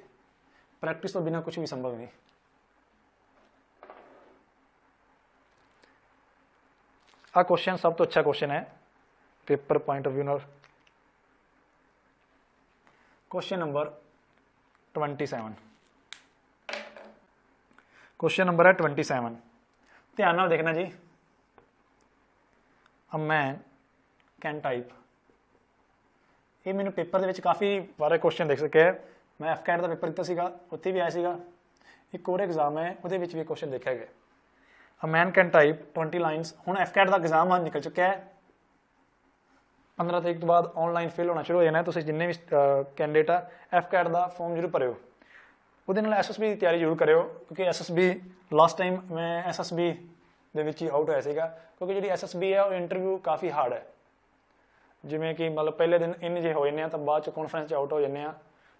ਪ੍ਰੈਕਟਿਸ ਤੋਂ ਬਿਨਾਂ ਕੁਝ ਵੀ ਸੰਭਵ ਨਹੀਂ। ਆ ਕੁਐਸਚਨ ਸਭ ਤੋਂ ਅੱਛਾ ਕੁਐਸਚਨ ਹੈ ਪੇਪਰ ਪੁਆਇੰਟ ਆਫ ਵਿਊ ਨਾਲ। क्वेश्चन नंबर 27, क्वेश्चन नंबर है 27। ध्यान नाल देखना जी। अ मैन कैन टाइप, ये मैंने पेपर दे काफ़ी बारे क्वेश्चन देख सके। मैं एफकैट का पेपर दिता सीगा, उत्थे भी आया सीगा। एक और एग्जाम है उहदे विच भी क्वेश्चन देखे गए। A man can type 20 lines. हुण एफकैट का एग्जाम निकल चुका है, 15 तरीक तो बाद ऑनलाइन फिल होना शुरू हो जाना है। तुसीं जिन्ने भी कैंडिडेट आ एफकैट का फॉर्म जरूर भरियो, ਉਹਦੇ ਨਾਲ SSB ਦੀ ਤਿਆਰੀ ਜ਼ਰੂਰ ਕਰਿਓ, ਕਿਉਂਕਿ SSB ਲਾਸਟ ਟਾਈਮ ਮੈਂ SSB ਦੇ ਵਿੱਚ ਹੀ ਆਊਟ ਹੋਇਆ ਸੀਗਾ, ਕਿਉਂਕਿ ਜਿਹੜੀ SSB ਹੈ ਉਹ ਇੰਟਰਵਿਊ ਕਾਫੀ ਹਾਰਡ ਹੈ। ਜਿਵੇਂ ਕਿ ਮਤਲਬ ਪਹਿਲੇ ਦਿਨ ਇੰਨੇ ਜੇ ਹੋ ਜਾਂਦੇ ਆ ਤਾਂ ਬਾਅਦ 'ਚ ਕਾਨਫਰੰਸ 'ਚ ਆਊਟ ਹੋ ਜਾਂਦੇ ਆ,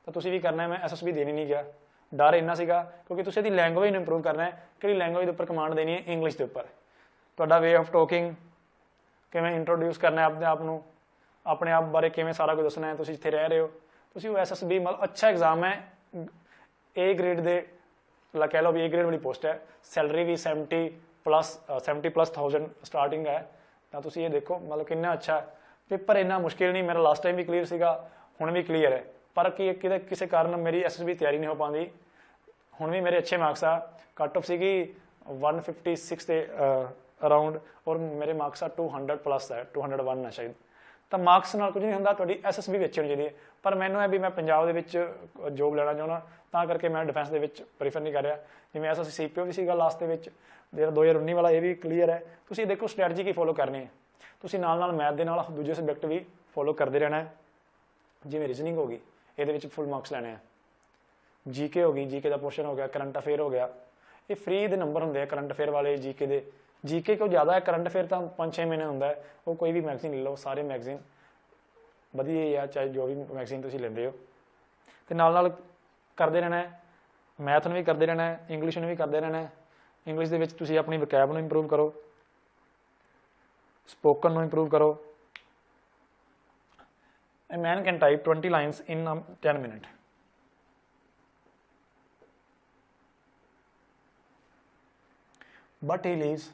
ਤਾਂ ਤੁਸੀਂ ਵੀ ਕਰਨਾ। ਮੈਂ SSB ਦੇਣੀ ਨਹੀਂ ਗਿਆ, ਡਰ ਇੰਨਾ ਸੀਗਾ ਕਿਉਂਕਿ ਤੁਸੀਂ ਇਹਦੀ ਲੈਂਗੁਏਜ ਨੂੰ ਇੰਪਰੂਵ ਕਰਨਾ ਹੈ। ਕਿਹੜੀ ਲੈਂਗੁਏਜ ਦੇ ਉੱਪਰ ਕਮਾਂਡ ਦੇਣੀ ਹੈ, ਇੰਗਲਿਸ਼ ਦੇ ਉੱਪਰ। ਤੁਹਾਡਾ ਵੇ ਆਫ ਟੋਕਿੰਗ ਕਿਵੇਂ ਇੰਟਰੋਡਿਊਸ ਕਰਨਾ ਹੈ ਆਪਣੇ ਆਪ ਨੂੰ, ਆਪਣੇ ਆਪ ਬਾਰੇ ਕਿਵੇਂ ਸਾਰਾ ਕੁਝ ਦੱਸਣਾ ਹੈ। ਤੁਸੀਂ ਇੱਥੇ ਰਹਿ ਰਹੇ ਹੋ, ਤੁਸੀਂ ਉਹ SSB ਮਤਲਬ ਅੱਛਾ ਐਗਜ਼ਾਮ ਹੈ। A ग्रेड ਦੇ ਲਾ ਕਹਿ ਲਓ ਵੀ A ग्रेड ਵਾਲੀ ਪੋਸਟ ਹੈ, ਸੈਲਰੀ ਵੀ 70+ 1000 ਸਟਾਰਟਿੰਗ ਹੈ। ਤਾਂ ਤੁਸੀਂ ਇਹ ਦੇਖੋ ਮਤਲਬ ਕਿੰਨਾ ਅੱਛਾ ਪੇਪਰ, ਇੰਨਾ ਮੁਸ਼ਕਿਲ ਨਹੀਂ। ਮੇਰਾ ਲਾਸਟ ਟਾਈਮ ਵੀ ਕਲੀਅਰ ਸੀਗਾ, ਹੁਣ ਵੀ ਕਲੀਅਰ ਹੈ, ਪਰ ਕਿਸੇ ਕਾਰਨ ਮੇਰੀ SSB ਤਿਆਰੀ ਨਹੀਂ ਹੋ ਪਾਉਂਦੀ। ਹੁਣ ਵੀ ਮੇਰੇ ਅੱਛੇ ਮਾਰਕਸ ਆ, ਕੱਟ ਆਫ ਸੀਗੀ 156 ਦੇ ਅਰਾਊਂਡ, ਔਰ ਮੇਰੇ ਮਾਰਕਸ ਆ 200+ ਹੈ, 201 ਹੈ ਸ਼ਾਇਦ। ਤਾਂ ਮਾਰਕਸ ਨਾਲ ਕੁਝ ਨਹੀਂ ਹੁੰਦਾ, ਤੁਹਾਡੀ SSB ਵੀ ਅੱਛੀ ਹੋਣੀ ਚਾਹੀਦੀ ਹੈ। ਪਰ ਮੈਨੂੰ ਹੈ ਵੀ ਮੈਂ ਪੰਜਾਬ ਦੇ ਵਿੱਚ ਜੋਬ ਲੈਣਾ ਚਾਹੁੰਦਾ, ਤਾਂ ਕਰਕੇ ਮੈਂ ਡਿਫੈਂਸ ਦੇ ਵਿੱਚ ਪ੍ਰੈਫਰ ਨਹੀਂ ਕਰ ਰਿਹਾ। ਜਿਵੇਂ SSC CPO ਵੀ ਸੀਗਾ ਲਾਸਟ ਦੇ ਵਿੱਚ, ਜਿਹੜਾ 2019 ਵਾਲਾ, ਇਹ ਵੀ ਕਲੀਅਰ ਹੈ। ਤੁਸੀਂ ਦੇਖੋ ਸਟ੍ਰੈਟਜੀ ਕੀ ਫੋਲੋ ਕਰਨੀ ਹੈ। ਤੁਸੀਂ ਨਾਲ ਨਾਲ ਮੈਥ ਦੇ ਨਾਲ ਦੂਜੇ ਸਬਜੈਕਟ ਵੀ ਫੋਲੋ ਕਰਦੇ ਰਹਿਣਾ ਹੈ। ਜਿਵੇਂ ਰੀਜ਼ਨਿੰਗ ਹੋ ਗਈ, ਇਹਦੇ ਵਿੱਚ ਫੁੱਲ ਮਾਰਕਸ ਲੈਣੇ ਆ। GK ਹੋ ਗਈ, GK ਦਾ ਪੋਰਸ਼ਨ ਹੋ ਗਿਆ, ਕਰੰਟ ਅਫੇਅਰ ਹੋ ਗਿਆ। ਇਹ ਫ੍ਰੀ ਦੇ ਨੰਬਰ ਹੁੰਦੇ ਆ ਕਰੰਟ ਅਫੇਅਰ ਵਾਲੇ, GK ਦੇ जीके को ज़्यादा है, करंट अफेयर तो 5-6 महीने होंगे, वो कोई भी मैगजीन ले लो, सारे मैगजीन वधिया ही आ, चाहे जो भी मैगजीन तुसीं लेंदे हो। तो नाल करते रहना है, मैथ भी करते रहना है, इंग्लिश भी करते रहना है। इंग्लिश के तुसीं अपनी वकैब नूं इंप्रूव करो, स्पोकन नूं इंप्रूव करो। A man can type 20 lines in 10 minutes. But he leaves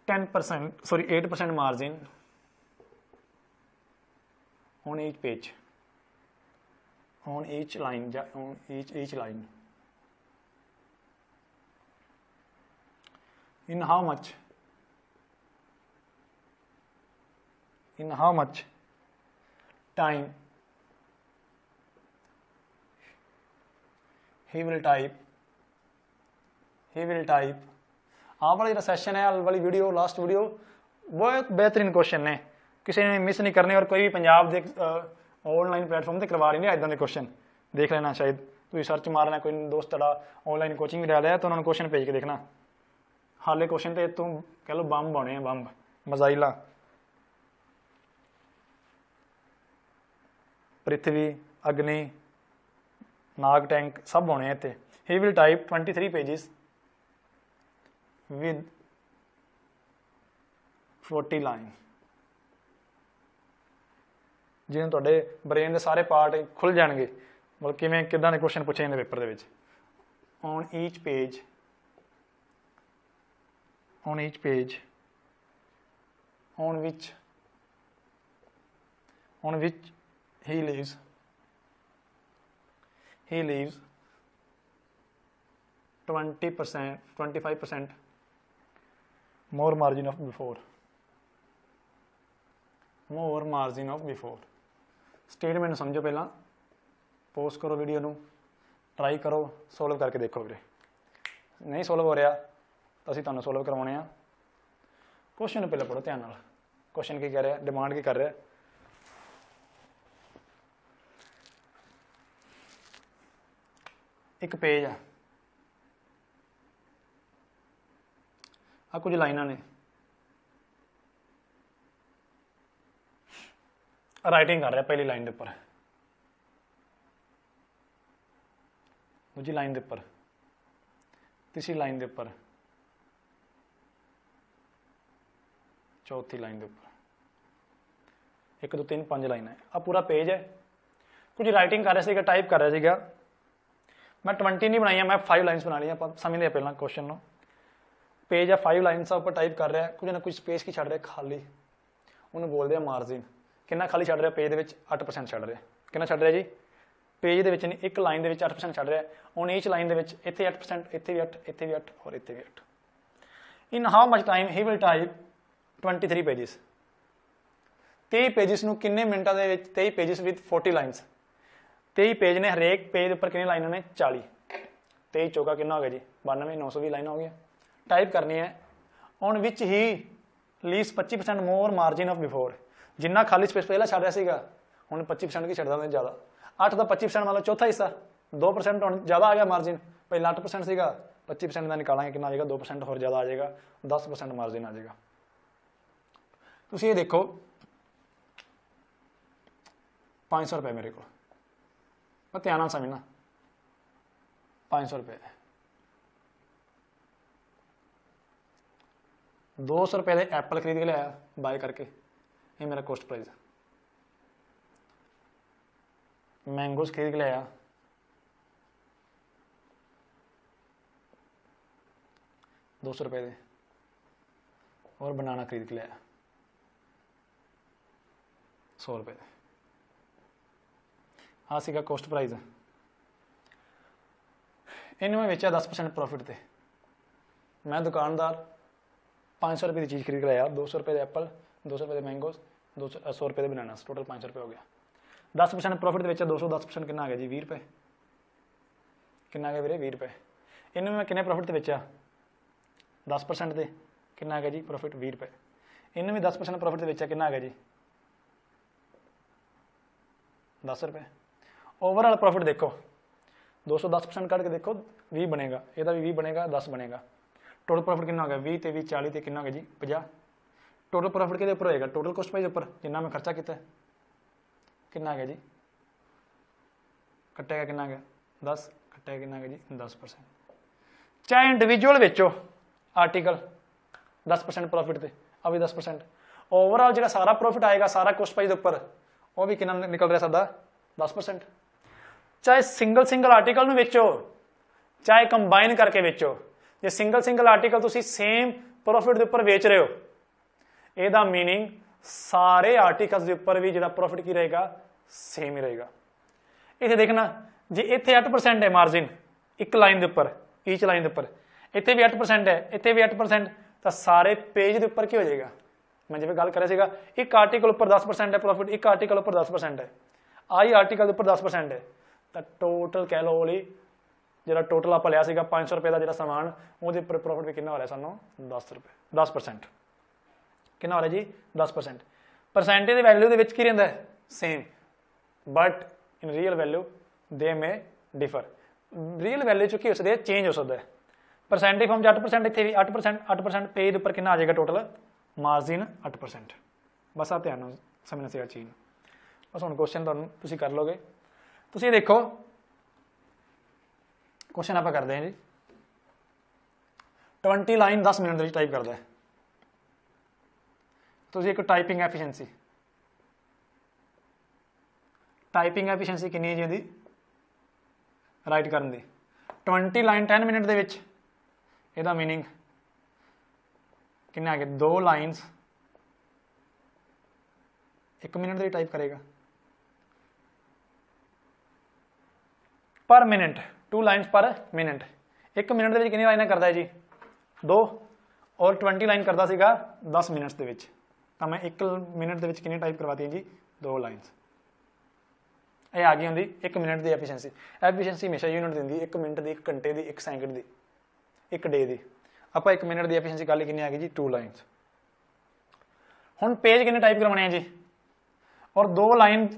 8% margin on each page, on each line, on each line. In how much time he will type आह वाली session है, वाली video, last video बहुत बेहतरीन question ने, किसी ने miss नहीं करने। और कोई भी पंजाब के ऑनलाइन प्लेटफॉर्म पर करवा रही नहीं इदां दे क्वेश्चन, देख लेना। शायद तुम सर्च मारना, कोई दोस्त तेरा ऑनलाइन कोचिंग भी ले लिया तो उन्होंने क्वेश्चन भेज के देखना। हाले क्वेश्चन तो तू कह लो बंब बने हैं, बंब मजाइला, पृथ्वी, अग्नि, नाग टैंक सब होने इतने। He will type 23 pages with 40 line. जिन्हें तुहाडे ब्रेन के सारे पार्ट खुल जाएंगे, मतलब किवें किदां दे क्वेश्चन पूछे जांदे paper they which. On each page on which he leaves 20%, 25% more margin of before. Statement समझो पहला, पोस्ट करो वीडियो नू, ट्राई करो, सोल्व करके देखो। वीरे नहीं सोल्व हो रहा तो असीं तुहानूं सोल्व करवाने आ। क्वेश्चन पहले पढ़ो ध्यान नाल, क्वेश्चन की कह रहा है, डिमांड की कर रहा है। एक पेज है, आ कुछ लाइनां ने, राइटिंग कर रहा है पहली लाइन के उपर, दूजी लाइन के उपर, तीसरी लाइन के उपर, चौथी लाइन के उपर, 1 2 3 5 लाइन है। आ पूरा पेज है। कुछ राइटिंग कर रहा है, टाइप कर रहा है। मैं 20 नहीं बनाई, मैं 5 लाइन्स बना ली। समझते पहला क्वेश्चन को, पेज है 5 लाइन्स उपर टाइप कर रहा है, कुछ ना कुछ स्पेस की छड़ रहा है खाली, उन्होंने बोलते हैं मार्जिन। कितना खाली छड़ रहा है पेज के 8% छड़ रहा है। कितना छड़ रहा है जी, पेज के नहीं, एक लाइन के 8% छड़ रहा है। ऑन ईच लाइन के इतने 8%, इतने भी 8, इतने भी 8 और इतने भी 8। In how much time he will type 23 pages. 23 pages नूं किन्ने मिनटां दे विच, 23 पेजिस विद 40 लाइन्स। 23 पेज ने, हरेक पेज पर कितनी लाइनां ने, 40। 23 चौका कितना हो गया जी, 92, 920 लाइनां हो गया। टाइप करनी है। On which he leaves 25% more margin of before. जिन्ना खाली स्पेस पहला छड़ रहा सीगा, हुण 25% की छड्डदा मैं ज़्यादा। 8 का 25% मतलब चौथा हिस्सा, 2% हुण ज़्यादा आ गया मार्जिन। पहला 8% सीगा, 25% का निकालांगे कितना आ जाएगा, 2% होर ज़्यादा आ जाएगा, 10% मार्जिन आ जाएगा। तुसीं ये देखो 500 रुपये मेरे को, मैं ध्यान नाल समझना, 500 रुपये, 200 रुपये के एप्पल खरीद के लिया बाय करके, ये मेरा कॉस्ट प्राइस है। मैंगोस खरीद के लिया, ₹200 दे, और बनाना खरीद के लिया 100 रुपये। हाँ सीगा कॉस्ट प्राइस। इन्हें मैं बेचा 10% प्रॉफिट थे। मैं दुकानदार 500 रुपये की चीज़ खरीद के लाया, 200 रुपये एप्पल, 200 रुपये मैंगोस, 100 रुपये बनाना, टोटल 500 रुपये हो गया। 10% प्रॉफिट बेचा 200, 10% कितना आ गया जी, 20 रुपये। कितना आ गया वीरे, 20 रुपये। इन्हें मैं कितने प्रॉफिट बेचा, 10% दे, कितना आ गया जी प्रॉफिट, 20 रुपये। इन्हें भी 10% प्रॉफिट बेचा, कितना आ गया जी, 10 रुपये। ओवरऑल प्रॉफिट देखो 210% कट के देखो 20 बनेगा, ਇਹਦਾ भी 20 बनेगा, 10 बनेगा। टोटल प्रॉफिट कितना हो गया 20 ਤੇ 20 40 ਤੇ कितना हो गया जी 50। टोटल प्रॉफिट किहदे उपर होएगा टोटल कॉस्ट प्राइस उपर, जिन्ना मैं खर्चा किया कितना आ गया जी, कटेगा कितना आ गया 10, कटेगा कितना आ गया जी 10%। चाहे इंडिविजुअल बेचो आर्टिकल 10% प्रॉफिट से अब भी 10%, ओवरऑल जो सारा प्रॉफिट आएगा सारा कॉस्ट प्राइस उपर वो भी कितना निकल रहा साडा 10%। चाहे सिंगल सिंगल आर्टिकल बेचो चाहे कंबाइन करके बेचो, जो सिंगल सिंगल आर्टिकल तुसी सेम प्रॉफिट के उपर बेच रहे हो, ਇਹਦਾ मीनिंग सारे आर्टिकल्स के उपर भी जो प्रॉफिट की रहेगा सेम ही रहेगा। इतने देखना जे इतने 8% है मार्जिन एक लाइन के उपर, ईच लाइन के उपर, इतने भी 8% है, इतने भी 8%, तो सारे पेज के उपर की हो जाएगा। मैं जिवें गल कर रहा सीगा एक आर्टिकल उपर 10% है प्रॉफिट, एक आर्टिकल उपर 10% है, आई आर्टिकल उपर 10% है, तो टोटल कह लो वाली जो टोटल आप लिया सीगा 500 रुपये का जो सामान वो उपर प्रॉफिट भी कितना हो रहा है सानू 10 रुपये 10%। कितना हो रहा है जी 10%। परसेंटेज वैल्यू के की रहिंदा है same, but in real value दे में डिफर। रियल वैल्यू चुकी हो सकती है चेंज हो सकता है। परसेंटेज फॉर्म 8%, इतने भी 8% पेज उपर कितना आ जाएगा टोटल मार्जिन 8%। बस आ ध्यान समझना चाहिए चीज़। बस हम क्वेश्चन तुम कर लोगे। तुम देखो क्वेश्चन आप करते हैं जी 20 लाइन 10 मिनट टाइप करता है, तो एक टाइपिंग एफिशिएंसी कितनी है जी राइट करने की 20 लाइन 10 मिनट दे विच, ਇਹਦਾ मीनिंग किन्ने आ गए 2 लाइन्स 1 मिनट की टाइप करेगा पर मिनट, 2 लाइन्स पर मिनट। 1 मिनट के कितनी लाइनें करता है जी 2, और 20 लाइन करता सीगा 10 मिनट्स के विच, तो मैं 1 मिनट के कितनी टाइप करवाती जी 2 लाइन्स। ये आ गई होंगी 1 मिनट की एफिशिएंसी। एफिशिएंसी हमेशा यूनिट दी 1 मिनट की, 1 घंटे की, 1 सैकंड की, 1 डे की। आप 1 मिनट की एफिशिएंसी कर ली कितनी आ गई जी 2 लाइन्स। हुण पेज कितने टाइप करवाने हैं जी, और 2 लाइन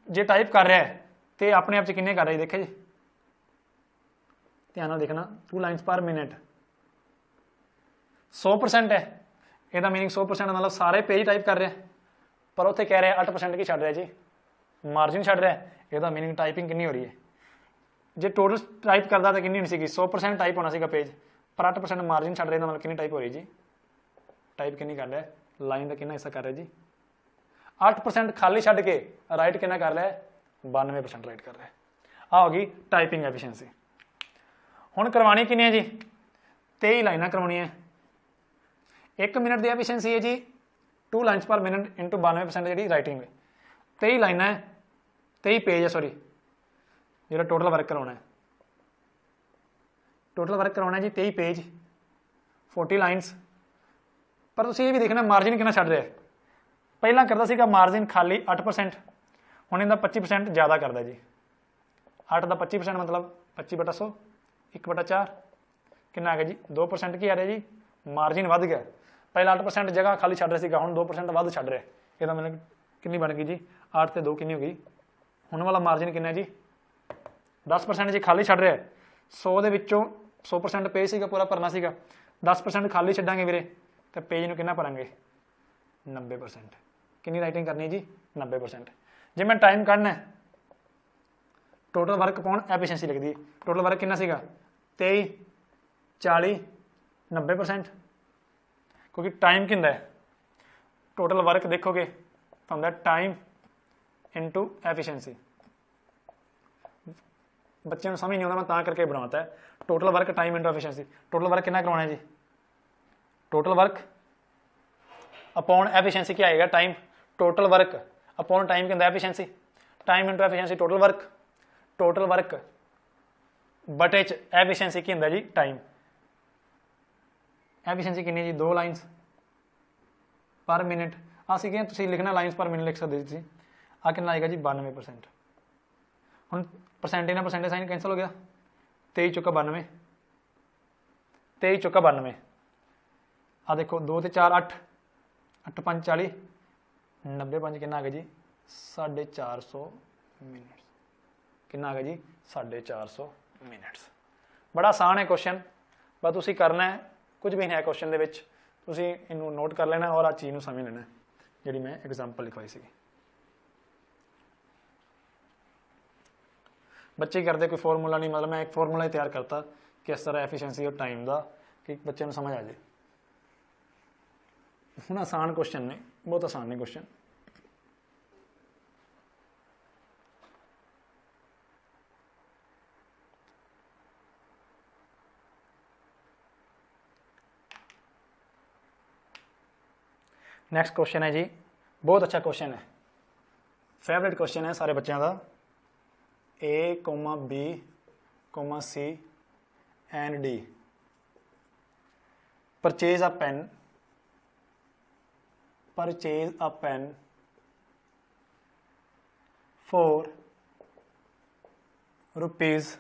जे टाइप कर रहा है तो अपने आप से कितने कर रहा है देखो जी, ध्यान देखना 2 लाइन्स पर मिनट 100% है, ਇਹਦਾ मीनिंग 100% मतलब सारे पेज टाइप कर रहे हैं, पर उत्थे कह रहे हैं 8% की छड़ रहा है जी मार्जिन छड़ रहा है। ਇਹਦਾ मीनिंग टाइपिंग कितनी हो रही है, जे टोटल टाइप करता तो कितनी होनी सी 100% टाइप होना सीगा पेज, पर 8% मार्जिन छड़ रहे मतलब कितनी टाइप हो रही जी, टाइप कितनी कर रहा है लाइन का कितना हिस्सा कर रहा है जी 8%, खाली छड़ के राइट कितना कर रहा है 92% राइट कर रहा है। आ होगी टाइपिंग एफिशिएंसी। हुण करवानी कितनी है जी 23 लाइनां करवानी है। 1 मिनट की एफिशिएंसी है जी 2 लाइन्स पर मिनट इंटू 92% जी राइटिंग है। 23 लाइनां है 23 पेज है, सॉरी जो टोटल वर्क करवाना है, टोटल वर्क करवाना है जी 23 पेज 40 लाइन्स। पर तुसीं ये भी देखना मार्जिन कितना छड़ रहा है, पहला करता सीगा मार्जिन खाली 8%, हुण इहदा 25% ज़्यादा करता जी। 8 का 25% मतलब 25/100 1/4 कितना आ गया जी 2% की आ रहा जी, मार्जिन वध गया। पहला 8% जगह खाली छड़ रहा सीगा, हुण 2% वध छड़ रहा है। ਇਹਦਾ मतलब कितनी बन गई जी 8 ਤੇ 2 कितनी हो गई, हुण वाला मार्जिन कितना जी 10% जी खाली छड़ रहा है। 100 ਦੇ ਵਿੱਚੋਂ 100% पेज सीगा पूरा भरना सीगा, 10% खाली छड्डांगे वीरे तो पेज नूं कितना भरांगे 90%। कितनी राइटिंग करनी है जी 90%। जे मैं टाइम कढ़ना है टोटल वर्क पाउण एफिशिएंसी लिखदी, टोटल वर्क कितना सीगा 23 40 90%, क्योंकि टाइम कितना है टोटल वर्क देखोगे तो होंदा टाइम इंटू एफिशिएंसी। बच्चे समझ नहीं आता, मैं तां करके बनाता है total work time into efficiency. Total work कितना करवाना है जी, टोटल वर्क अपॉन एफिशिएंसी क्या आएगा time, total work upon time कितना efficiency, time into efficiency total work बटे च एफिशिएंसी की होंदा जी टाइम। एफिशिएंसी कितनी जी 2 लाइन्स पर मिनट। असीं क्या तुसीं लिखना लाइन्स पर मिनट लिख सकते जी, आ कितना आएगा जी 92%। हुण परसेंटेज ना परसेंटेज साइन कैंसल हो गया, 23 चुका 92, 23 चुका 92। आ देखो 2 ते 4 8 8 5 40 90 कितना आ गया जी 450 मिनट, कितना आ गया जी 450 ਮਿੰਟਸ। बड़ा आसान है क्वेश्चन, बस तुसीं करना है, कुछ भी नहीं है क्वेश्चन दे विच, तुसीं इनू नोट कर लेना और आ चीज़ नू समझ लेना जिहड़ी मैं एग्जाम्पल लिखवाई सी। बच्चे करते कोई फॉर्मूला नहीं, मतलब मैं एक फॉर्मूला ही तैयार करता कि इस तरह एफिशिएंसी और टाइम का, कि बच्चे नू समझ आ जाए। हुण आसान क्वेश्चन ने, बहुत आसान ने क्वेश्चन। नैक्सट क्वेश्चन है जी, बहुत अच्छा क्वेश्चन है, फेवरेट क्वेश्चन है सारे बच्चों का। A, B, C and D purchase a pen for rupees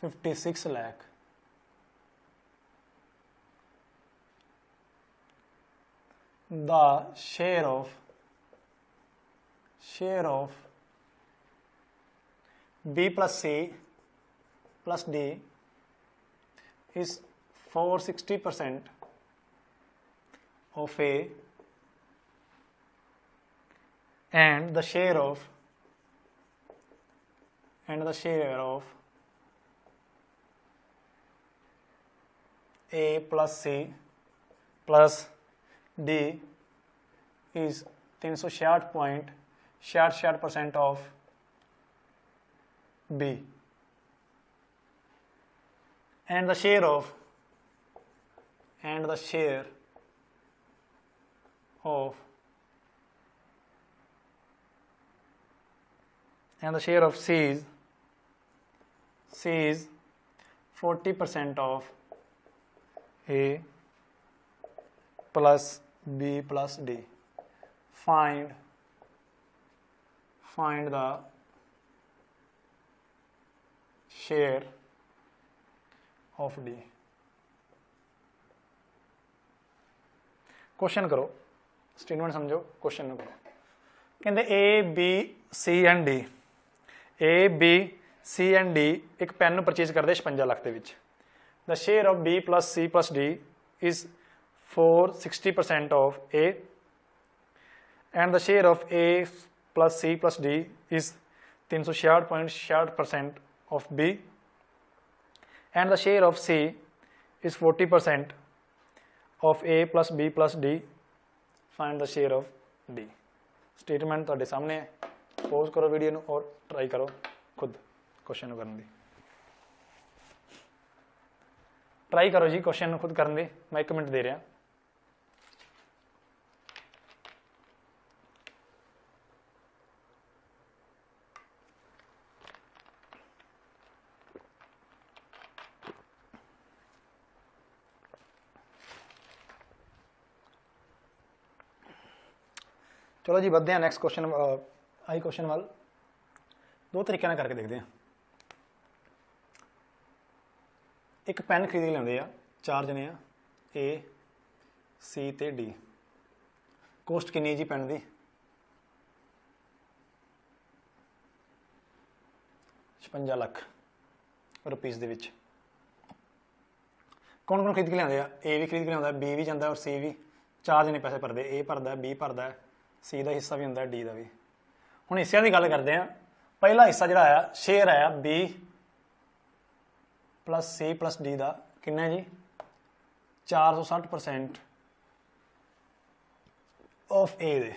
56 lakh. The share of B plus C plus D is 460% of A, and the share of A plus C plus D is 366.66% of B, and the share of C is 40% of A plus B plus D. Find the share of D. Question करो, statement समझो, question करो। कहते A, B, C and D, A, B, C and D एक pen purchase करते 56 लाख के। The share of B plus C plus D is 460% of A, and the share of A plus C plus D is 366.66% of B, and the share of C is 40% of A plus B plus D. Find the share of D. Statement तुहाडे सामने है, pause करो video नू और try करो खुद question करने दी। Try करो जी क्वेश्चन खुद करने दी, मैं 1 मिनट दे रहा। चलो जी बढ़ते हैं नैक्सट क्वेश्चन, आई क्वेश्चन वाल। 2 तरीके नाल करके देखते हैं। एक पेन खरीद के लियाते हैं, 4 जने आ, A, C ते D। कोस्ट कितनी जी पेन की? 56 लाख रुपीज़ दे विच। कौन कौन खरीद के लियाते हैं? A भी खरीद के लिया, B भी जाता और C भी। 4 जने पैसे भरते, A भरदा, B भरदा, C का हिस्सा भी होंगे, D का भी। हुण हिस्सिਆਂ की गल करते हैं। पहला हिस्सा जो आया शेयर आया B plus C plus D का, कितना जी? 460% of A they.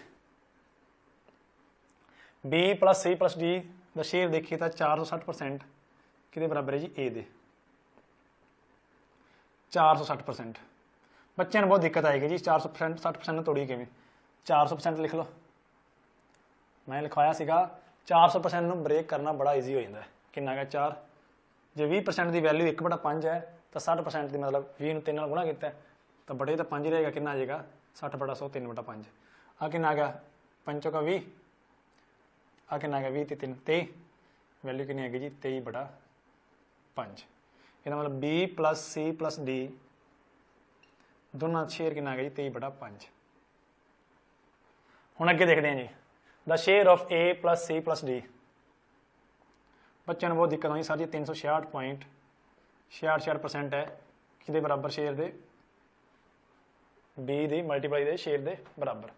B plus C plus D का शेयर देखिए तो 460% कि बराबर है जी A दे, 460%। बच्चों ने बहुत दिक्कत आएगी जी, 400% 60% तोड़ी किवें? 400% लिख लो, मैं लिखवाया सीगा। 400% नूं ब्रेक करना बड़ा ईजी हो जाता है। कितना है 4, जो 20% की वैल्यू 1/5 है तो 60% की मतलब 20 नूं 3 नाल गुणा किया तो बड़े तो 5 रहेगा, कितना आ जाएगा 60/100 3/5। आ कितना आ गया 5 चौका 20, आ कितना आ गया 20 ते 3 23, वैल्यू कितनी हैगी जी 23/5। इसका मतलब B plus C plus D दोनों शेयर कितना आ गया जी 23/5। हुण अगे देखते हैं जी, the share of A plus C plus D। बच्चों ने बहुत दिक्कत आई सर जी 366.66% है कि बराबर शेयर दे बी दी मल्टीप्लाई दे शेयर दे बराबर।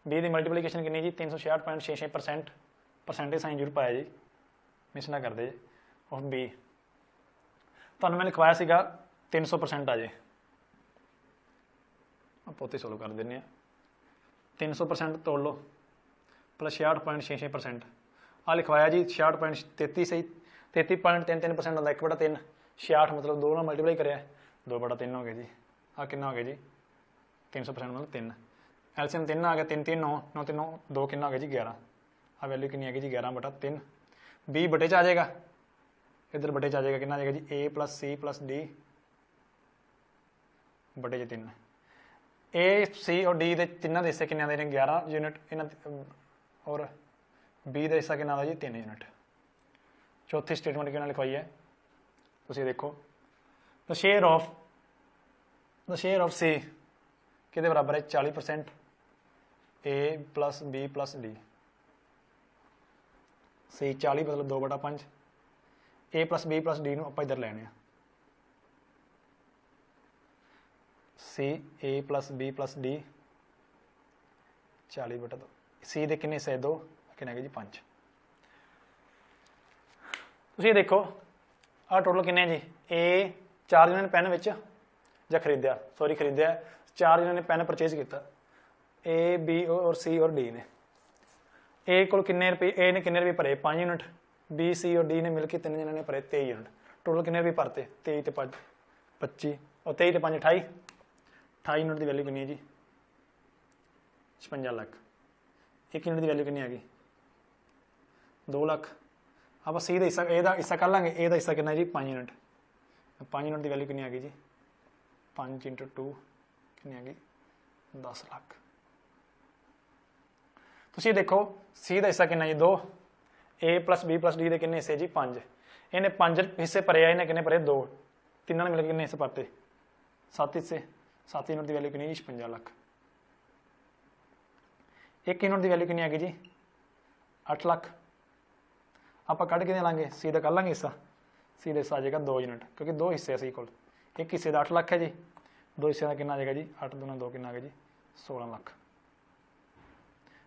बी की मल्टीप्लीकेशन कितनी जी 366.66%। परसेंटेज साइन जरूर पाया जी, मिस ना कर दे जी। और बी तो मैं लिखवाया सीगा 300% आ जाए, आप उत्ते सोल्व कर दें। 300% तोड़ लो प्लस 66.66%। आ लिखवाया जी 66.33 सही 33.33% होता 1/3। 66 मतलब 2 मल्टीप्लाई कराया 2/3 हो गया जी। आ कितना हो गया जी 300% मतलब 3। एलसीएम 3 आ गया 3 3 9 9 3 9 2 कितना हो गया जी 11। आ वैल्यू कितनी आ गई जी 11/3। बी बटे च आ जाएगा, इधर बटे च आ जाएगा कितना आ जाएगा जी ए प्लस सी प्लस डी बटे 3। ए सी और डी के तिना के हिस्से किन्ने आते हैं 11 यूनिट और बी का हिस्सा कितना आता जी 3 यूनिट। चौथी स्टेटमेंट कितना लिखवाई है तुम देखो द शेयर ऑफ सी कि बराबर है 40% ए प्लस बी प्लस डी। सी 40 मतलब 2/5 ए प्लस बी प्लस डी आप इधर लेने सी ए प्लस बी प्लस डी 40/2। सी के किन्ने हिस्से 2 किन्ने जी 5। तुम देखो आ टोटल किन्ने जी ए 4 जिन्होंने पेन विच या खरीदा सॉरी खरीदा 4 जिन्होंने पेन परचेज किया ए बी और सी और डी ने। ए को किन्ने रुपये ए ने किन्ने रुपये भरे 5 यूनिट, बी सी और डी ने मिलकर 3 जिन्होंने भरे 23 यूनिट। टोटल किन्ने रुपये भरते 23 ते 5 25 और 23 ते 5 28 यूनिट की वैल्यू कितनी है जी 56 लाख। 1 यूनिट की वैल्यू कितनी आ गई 2 लाख। आप सी का हिस्सा ए का हिस्सा कर लेंगे ए का हिस्सा कितना जी 5 यूनिट। 5 यूनिट की वैल्यू कितनी आ गई जी 5 × 2 कितनी आ गई 10 लाख। तुम देखो सी का हिस्सा कितना जी 2 ए प्लस बी प्लस डी के कितने हिस्से जी 5। इन्हें 5 हिस्से भरे इन्हें कितने भरे 2 तीनों ने मिलकर कितने हिस्से भरते 7 हिस्से। 7 यूनिट की वैल्यू कितनी जी 56 लाख। 1 यूनिट की वैल्यू कितनी आ गई जी 8 लाख। आप कढ़ के लाँगे सी का कर लेंगे हिस्सा सी का हिस्सा आ जाएगा 2 यूनिट क्योंकि 2 हिस्से सी को एक हिस्से का 8 लाख है जी 2 हिस्से का कितना आ जाएगा जी 8 दूना 2 कितना आ गया जी 16 लाख।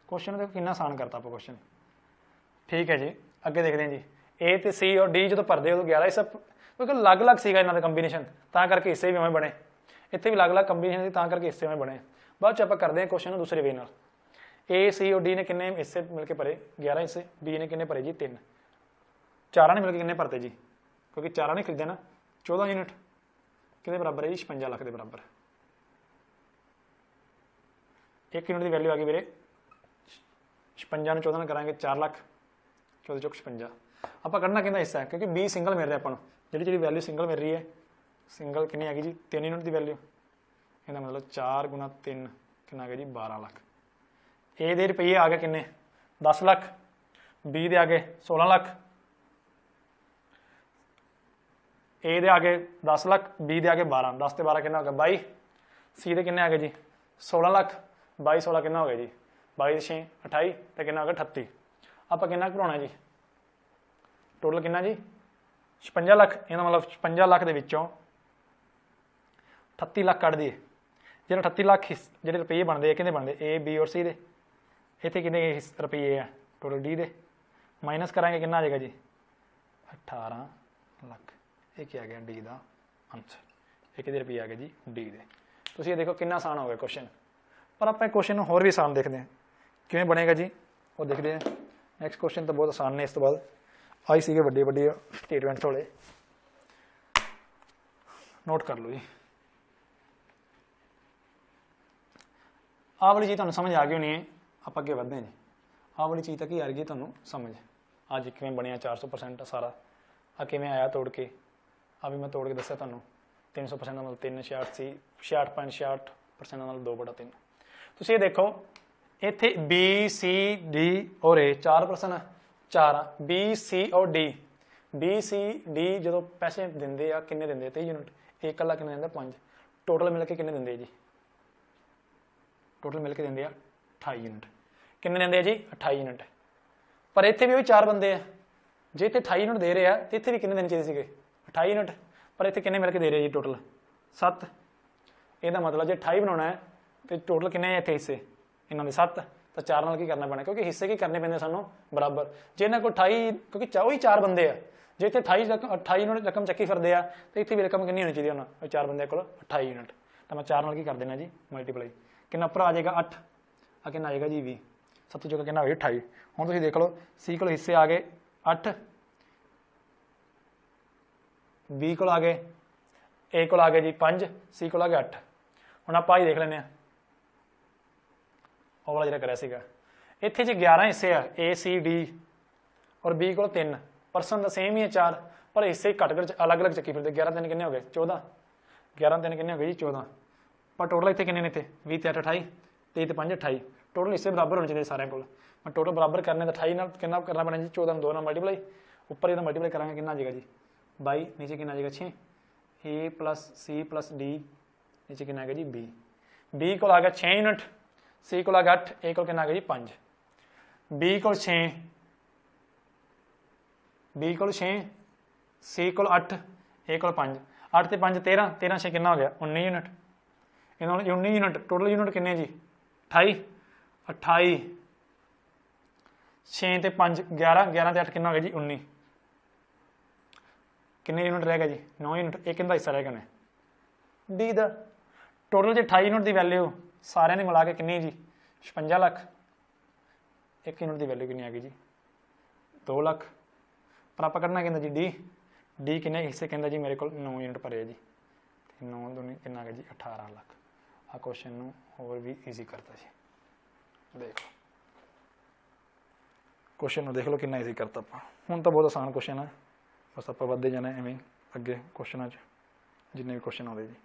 क्वेश्चन देखो कितना आसान करता आप क्वेश्चन। ठीक है जी अगे देखते हैं जी ए तो सी और डी जो भरते उदो 11 हिस्सा क्योंकि अलग अलग सीगा इन्हों कंबीनेशन करके हिस्से भी उवें बने इतने भी अलग अलग कंबीनेशन करके हिस्से उवें बने। बाद आप करते हैं क्वेश्चन दूसरे वे नाल ए सी और डी ने किन्ने हिस्से मिलकर भरे 11 हिस्से, बी ने किन्ने भरे जी 3, 4 ने मिलकर किन्ने भरते जी क्योंकि 4 ने खरीदे ना 14 यूनिट कि बराबर है जी 56 लाख के बराबर। 1 यूनिट की वैल्यू आ गई मेरे 56 ने 14 ने करांगे 4 लाख 14 चौक 56। आप करना कि हिस्सा है क्योंकि बी सिंगल मिल रहा अपन जी वैल्यू सिंगल मिल रही है सिंगल कितनी आ गई जी 3 यूनिट की वैल्यू इसका मतलब 4 × 3 कितना आ गया जी 12 लाख। ए दे रुपये आ गए किन्ने 10 लाख, बी दे आ गए 16 लाख, ए दे आ गए 10 लाख, बी दे आ गए 12, 10 ते 12 कितना हो गया 22, सी दे किन्ने आ गए जी 16 लाख, 22 16 कितना हो गया जी 22 6 28 तो कितना हो गया 38। आप कितना भराना जी टोटल कितना जी 56 लाख। इसका मतलब 56 लाख के विचों 38 लाख कट दिए जो 38 लाख जो रुपये बनते कि बनते ए बी और सी दे इतने कितने रुपये है टोटल डी दे माइनस कराएंगे कितना आ जाएगा जी 18 लाख। ये क्या आ गया डी का आंसर एक रुपये आ गया जी डी दे। तो ये देखो कितना आसान हो गया क्वेश्चन पर आप क्वेश्चन होर भी आसान देखते हैं किवें बनेगा जी वो देखते हैं। नैक्सट क्वेश्चन तो बहुत आसान ने इस तो बाद आई सी वड्डे वड्डे स्टेटमेंट थोड़े नोट कर लो जी। आह वाली चीज़ तुहानूं समझ आ गई होनी है आप अगे बढ़ते हैं जी। आह वाली चीज़ तक ही आ गई तुहानूं समझ अज किवें बनया 400% सारा आ किवें आया तोड़ के आ भी मैं तोड़ के दस्या तुहानूं 300% मतलब 3 66 66.66% मतलब 2/3। तुसीं ये देखो इत्थे बी सी डी और ए 4% 4 बी सी और डी सी डी जो पैसे देंगे आ किन्ने देंगे 23 यूनिट एक कला किन्ने देंगे 5 टोटल मिल के किन्ने देंगे जी टोटल मिल के देंगे 28 यूनिट किन्ने देंगे जी 28 यूनिट पर इत्थे भी वही 4 बंदे हैं जे इतने 28 यूनिट दे रहे हैं तो इतने भी कितने देने चाहिए सीगे 28 यूनिट, पर इतने कितने मिल के दे रहे जी टोटल 7। यदा मतलब जो 28 बनाना है तो टोटल कितने इतने हिस्से इन्होंने 7, तो 4 नाल की करना पैना क्योंकि हिस्से की करने पैंदे सानू बराबर। जे इन्होंने को 28 क्योंकि वही 4 बंदे आ, जे इतने 28 यूनिट रकम चक्की फिरते हैं तो इतने भी रकम कितनी होनी चाहिए उन्होंने 4 बंदे को 28 यूनिट, तो मैं 4 नाल की कर देना जी मल्टीप्लाई, कितना उपर आ जाएगा 8, आ कितना आएगा जी 20, 7 चौका कितना हो गया 28। हुण तुसीं देख लो सी को हिस्से आ गए 8, बी को आ गए, ए को आ गए जी 5, सी को आ गए 8। हुण आपां ही देख लैंदे आ ਉਹ वाला ਜਿਹੜਾ ਕਰਿਆ ਸੀਗਾ ਇੱਥੇ ਜੇ 11 ਹਿੱਸੇ ਆ ए सी डी और बी को 3, परसन ਦਾ सेम ही है 4, पर हिस्से घट घट अलग अलग ਚੱਕੀ ਫਿਰਦੇ। 11 3 ਕਿੰਨੇ ਹੋ ਗਏ 14, 11 3 ਕਿੰਨੇ ਹੋ ਗਏ ਜੀ 14, पर टोटल इतने कितने ने इतने 20 ते 8 28, 23 ते 5 28, टोटल हिस्से बराबर होने चाहिए सारे को। मैं टोटल बराबर करने तो 28 नाल कितना करना पैना जी 14 2 नाल मल्टीप्लाई, ऊपर ये मल्टीप्लाई करांगे कितना आ जाएगा जी 22, नीचे कितना आ जाएगा 6, ए प्लस सी प्लस डी, नीचे कितना आ गया जी बी, बी को आ गया 6 यूनिट, सी को आ गया 8, ए को कितना आ गया जी 5, बी को 6, बी को 6, सी को 8, ए को 5, 8 ते 5 13, 13 6 कितना हो गया 19 यूनिट, इन्होंने 19 यूनिट टोटल यूनिट कितने जी 28, 28 6 ते 5 11, 11 ते 8 कितना हो गया जी 19, कितने यूनिट रह गया जी 9 यूनिट, एक कितना हिस्सा रह गया डी का। टोटल जो 28 यूनिट की वैल्यू सारे ने मिला के कितनी जी 56 लाख, एक यूनिट की वैल्यू कितनी आ गई जी 2 लाख, पर आप करना कहना जी डी, डी कितने हिस्से कहता जी मेरे को 9 यूनिट भरे जी, 9 दूनी कितना आ गया जी 18 लाख। आ क्वेश्चन होर भी ईजी करता जी, देख लो क्वेश्चन देख लो कितना ईजी करता आप। हुण तो बहुत आसान क्वेश्चन है, बस आप बढ़ते जाने एवं अगे क्वेश्चन जिन्ने भी क्वेश्चन आते जी।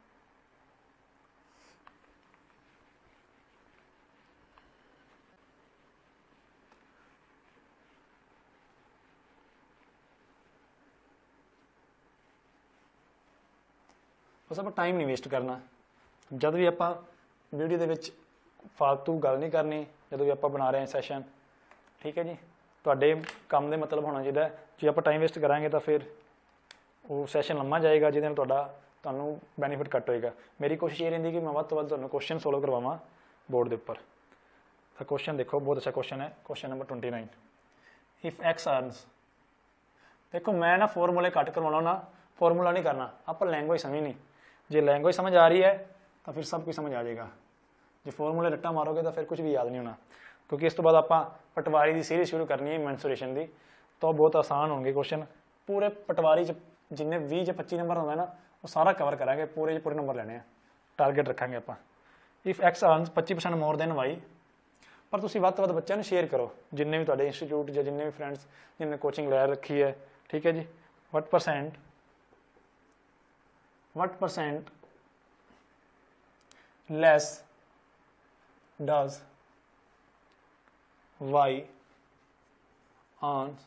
बस आप टाइम नहीं वेस्ट करना, जब भी आप वीडियो के फालतू गल नहीं करनी, जो भी आप बना रहे हैं सैशन, ठीक है जी, तुहाडे काम दे मतलब होना चाहिए। जो आप टाइम वेस्ट करांगे तो फिर वो सैशन लम्मा जाएगा, जिहदे नाल तुहानू बैनीफिट घट होएगा। मेरी कोशिश ये रही कि मैं वध तो वध तुहानू क्वेश्चन सोल्व करवावां बोर्ड के उपर। तो क्वेश्चन देखो, बहुत अच्छा क्वेश्चन है, question number 29। If x earns, देखो मैं ना फॉर्मूले कट करवाना ना, फॉर्मूला नहीं करना, आप लैंग्वेज समझनी, जे लैंग्वेज समझ आ रही है तो फिर सब कुछ समझ आ जाएगा। जो फॉर्मूले रट्टा मारोगे तो फिर कुछ भी याद नहीं होना, क्योंकि इस तो बाद आप पटवारी की सीरीज शुरू करनी है मैंसुरेशन की, तो बहुत आसान होंगे क्वेश्चन। पूरे पटवारी जिन्हें 20 या 25 नंबर होंगे ना, वो सारा कवर करांगे, पूरे नंबर लेने हैं, टारगेट रखेंगे आप। If x earns 25% more then y, पर तुम वध तो वध बच्चों शेयर करो, जिन्हें भी तुहाडे इंस्टीट्यूट या जिन्हें भी फ्रेंड्स जिन्हें कोचिंग लै रखी है, ठीक है जी। What percent less does Y earns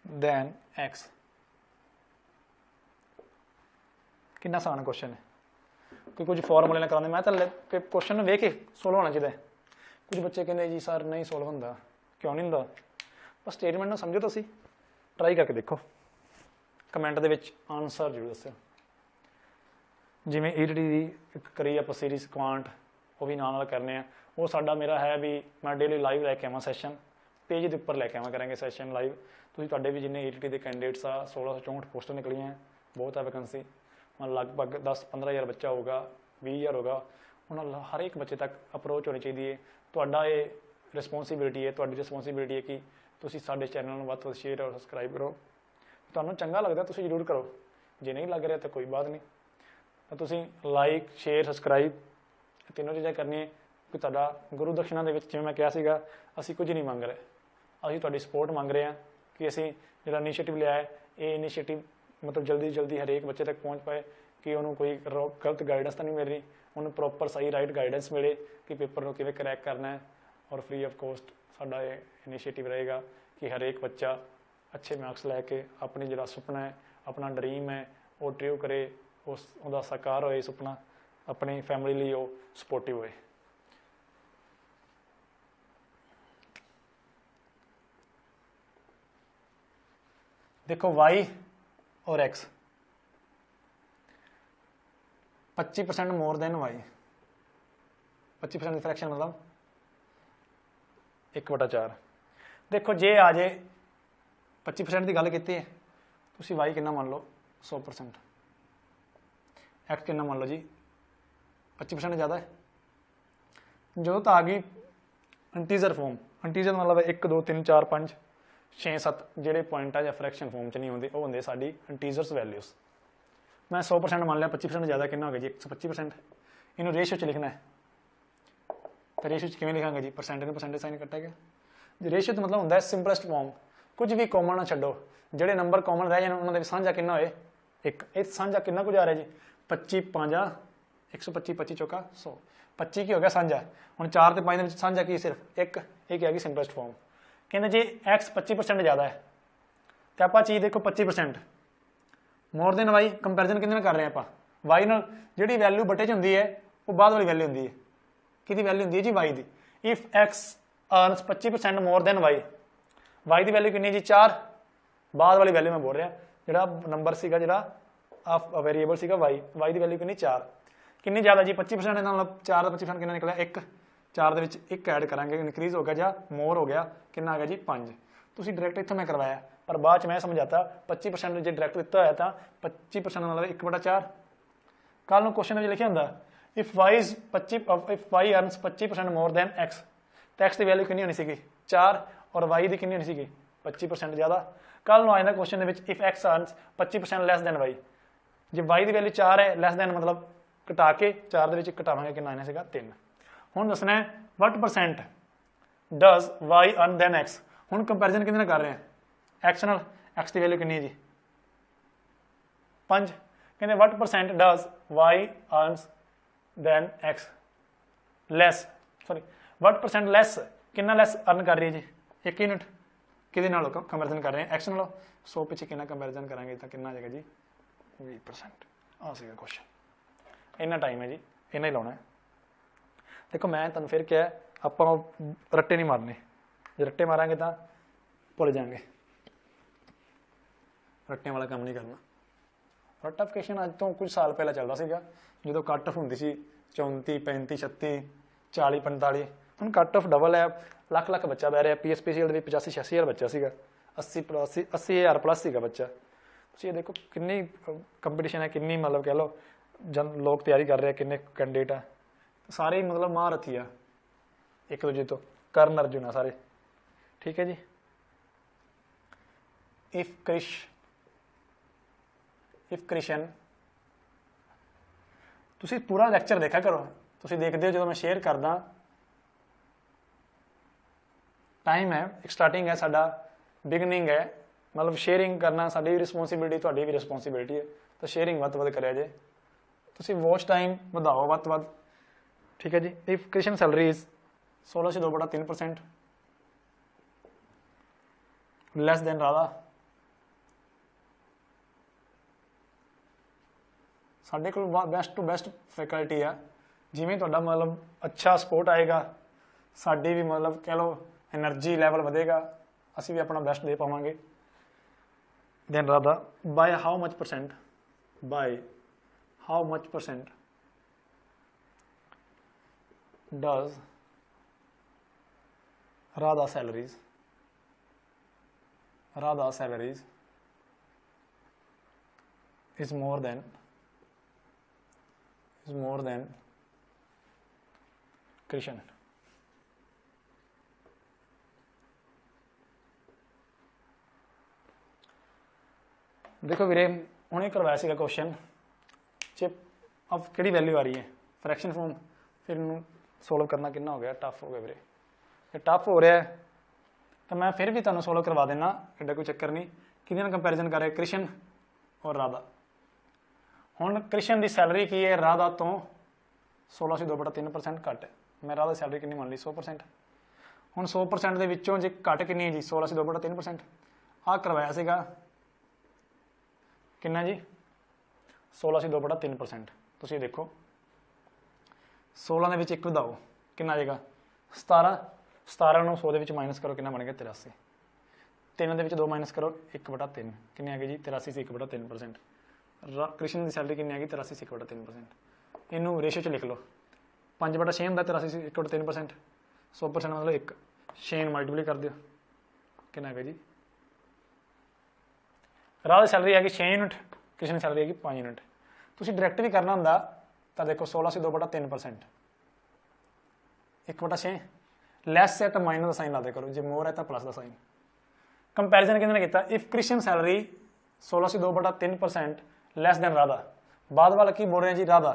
than X. कितना आसान क्वेश्चन है, कोई कुछ फॉर्मूले ना कराने, मैं तो क्वेश्चन वेख के सोल्व होना चाहिए। कुछ बच्चे कहते जी सर नहीं सोल्व होंदा, क्यों नहीं होंदा, बस स्टेटमेंट ना समझो, तुसी ट्राई करके देखो, कमेंट दे विच आंसर जरूर दस्सो। जिवें ईटीटी की करी आप सीरीज क्वांट, वो भी नाल करने हैं, वो साडा मेरा है भी मैं डेली लाइव लैके आवां सैशन, पेज के उपर लैके आवां करेंगे सैशन लाइव। तुसीं तुहाडे भी जिन्हें ईटीटी के कैंडिडेट्स आ 1664 पोस्टां निकलियां हैं, बहुत है वैकेंसी, लगभग 10-15 हज़ार बच्चा होगा, 20 हज़ार होगा, उन्होंने हर एक बच्चे तक अप्रोच होनी चाहिए। तुहाडा ये रिस्पोंसिबिलिटी है, तुहाडी रिस्पोंसिबिलिटी है कि तुसीं साडे चैनल नूं वध तो वध शेयर और सबसक्राइब करो। तुहानूं चंगा लगदा तुसीं जरूर करो, जे नहीं लग रहा तो कोई बात नहीं, तो तुसीं लाइक शेयर सबसक्राइब तीनों चीज़ां करनी। कि तुहाडा गुरु दक्षिणा दे विच जिवें मैं कहा सीगा, असीं कुछ नहीं मंग रहे, असीं तुहाडी सपोर्ट मंग रहे हैं कि असीं जिहड़ा इनीशिएटिव लिया है, ये इनीशिएटिव मतलब जल्दी जल्दी हरेक बच्चे तक पहुँच पाए, कि उन्होंने कोई गलत गाइडेंस तो नहीं मिल रही, उन्होंने प्रॉपर सही राइट गाइडेंस मिले कि पेपर को किवें क्रैक करना है। और फ्री ऑफ कॉस्ट साडा ये इनीशिएटिव रहेगा कि हरेक बच्चा अच्छे मार्क्स लैके अपनी जिहड़ा सुपना है, अपना ड्रीम है, वो ट्रू करे, उसका साकार होए सुपना, अपनी फैमिली लिए वो सपोर्टिव होए। देखो y और x 25% more then y, 25% fraction मतलब 1/4। देखो जे आ जाए 25% की गल की है, तुम y कितना मान लो 100%, x कितना मान लो जी 25% ज़्यादा है। जो तो आ गई इंटीजर फॉर्म, इंटीजर मतलब 1 2 3 4 5 6 7 ਜਿਹੜੇ पॉइंट या फ्रैक्शन फॉर्म च नहीं होंगे, वो होंगे साडी इंटीजर्स वैल्यूज। मैं 100% मान लिया, 25% ज़्यादा कितना हो गया जी 125%। इन्हों रेशियो च लिखना है, तो रेशियो च किवें लिखांगे जी, परसेंटेज साइन कट्टा गया जी। रेशियो तो मतलब होंगे सिंपलेस्ट फॉर्म, कुछ भी कॉमन ना छड्डो, ਜਿਹੜੇ नंबर कॉमन रह जाए उन्होंने साझा कितना होए 1, ये साझा कितना कुछ आ रहा है जी 25 5 125, 25 चौका 100, 25 की हो गया साझा। हुण 4 ते 5 साझा की सिर्फ 1, एक है सिंपलेस्ट फॉर्म। कहने जी x 25% ज़्यादा है, तो आप चीज़ देखो 25% मोर देन वाई, कंपैरिजन किहदे नाल कर रहे हैं आप, वाई नाल। जिहड़ी वैल्यू बटे च हुंदी है वो बाद वाली वैल्यू हुंदी है, किहदी वैल्यू हुंदी है जी वाई दी। If x earns 25% more then Y, Y की वैल्यू कितनी जी 4, बाद वाली वैल्यू मैं बोल रहा जिहड़ा नंबर सीगा, जिहड़ा वेरीएबल सीगा वाई, वाई की वैल्यू कितनी 4, कितनी ज़्यादा जी 25%, मतलब 4 का 25% कितना निकलिया 1, 4 ਦੇ 1 ऐड करांगे इनक्रीज हो गया ਜਾਂ मोर हो गया, कितना आ गया जी 5। तुसी डायरैक्ट इत्थों मैं करवाया, पर बाद च मैं समझाता 25% जो डायरैक्ट दिता होया था 25% मतलब 1/4। कल नूं क्वेश्चन में लिखिया हुंदा if y is 25, if y earns 25% more than x, तो एक्स की वैल्यू कितनी होनी सीगी 4, और वाई की कितनी होनी सीगी 25% ज़्यादा। कल नूं आ जांदा क्वेश्चन दे if x earns 25% less than y, जो वाई की वैल्यू 4 है, लैस दैन मतलब घटा के 4 दे घटावांगे कितना आना सीगा 3। हुण दसना है what percent does y earn than x. हुण कंपैरिजन किहदे नाल कर रहे हैं, एक्स नाल, एक्स की वैल्यू कितनी है जी 5। कहते what percent does Y earns than X less, sorry what percent less, कितना लैस अर्न कर रही है जी 1 यूनिट, किहदे नाल कंपैरिजन कर रहे हैं एक्स नाल। 100 पिछे कितना कंपैरिजन करांगे तो कितना आ जाएगा जी 20%। आ सीगा क्वेश्चन, इन्ना टाइम है जी, इन्ना ही लाना है। देखो मैं तुहानूं फिर क्या आप रट्टे नहीं मारने, जो रट्टे मारांगे तो भुल जाएंगे, रट्टे वाला काम नहीं करना। रट्टाफिकेशन अज तो कुछ साल पहले चलता सीगा, जो कट ऑफ होंदी सी 34 35 36 40 45, हुण कट ऑफ डबल है, लख लख बच्चा बह रहा। PSPCL भी 85 86 हज़ार बच्चा सीगा, 80 हज़ार प्लस सीगा बच्चा। तुसीं ये देखो किन्नी कंपीटिशन है, किन्नी मतलब कह लो जन लोग तैयारी कर रहे हैं, किन्ने कैंडिडेट है, सारे मतलब महारथी आ एक दूजे तो, कर्ण अर्जुन आ सारे, ठीक है जी। इफ क्रिशन, तुसीं पूरा लैक्चर देखा करो, तुसीं देखते हो जो मैं शेयर करदा, टाइम है एक स्टार्टिंग है साडा, बिगनिंग है, मतलब शेयरिंग करना साडी भी रिस्पोंसिबिलिटी, तुहाडी भी रिस्पोंसिबिलिटी है, तो शेयरिंग वध वध करिया जे, तुसीं वॉच टाइम वधाओ वध वध, ठीक है जी। इफ क्रिशन सैलरी इज 16 से 2/3% लैस देन राधा, साढ़े को बेस्ट टू बेस्ट फैकल्टी है, जिमें तुहाडा मतलब अच्छा सपोर्ट आएगा, साडी भी मतलब कह लो एनर्जी लैवल बढ़ेगा, असी भी अपना बेस्ट दे पावांगे। Then Radha by how much percent, by how much percent does Radha salaries is more than Krishan। देखो वीरे उन्हें करवाया सीगा क्वेश्चन चिप, अब किहड़ी वैल्यू आ रही है फ्रैक्शन फॉर्म, फिर सोल्व करना कितना हो गया टफ हो गया वीरे, ये टफ हो रहा है तो मैं फिर भी तुहानूं सोल्व करवा देना, एडा कोई चक्कर नहीं। किहदे नाल कंपैरिजन कर रहे कृष्ण और राधा। हुण कृष्ण की सैलरी की है राधा तो 16 से 2/3% घट है, मैं राधा सैलरी कितनी मान ली 100%। हुण 100% के विचों जे घट कितनी है जी 16 से 2/3%, आ करवाया सीगा कितना जी 16 से 2/3%। तुसीं देखो 16 के विच एक वधाओ कितना आ जाएगा 17, 17 नूं 100 के विच माइनस करो कितना बन गया 83। 3 ਦੇ ਵਿੱਚ 2 माइनस करो 1/3 कितने आ गए जी 83 से 1/3%। कृष्ण की सैलरी कितनी आ गई 83 से 1/3%। इनू रेशो च लिख लो 5/6 ਹੁੰਦਾ 83 से 1/3%। 100% मतलब 1 6 मल्टीप्लाई कर दियो कितना आ गया जी। राह की सैलरी आ गई 6 यूनिट, कृष्ण की सैलरी आ गई 5 यूनिट। तुसीं डायरैक्ट भी करना ਹੁੰਦਾ तो देखो 16 से 2/3%। 1/6 लैस है तो माइनस का साइन ला दे करो, जो मोर है तो प्लस का साइन। कंपैरिजन किहने किया, इफ कृष्ण सैलरी 16 से 2/3% लैस दैन राधा। बाद वाला की बोल रहे हैं जी राधा।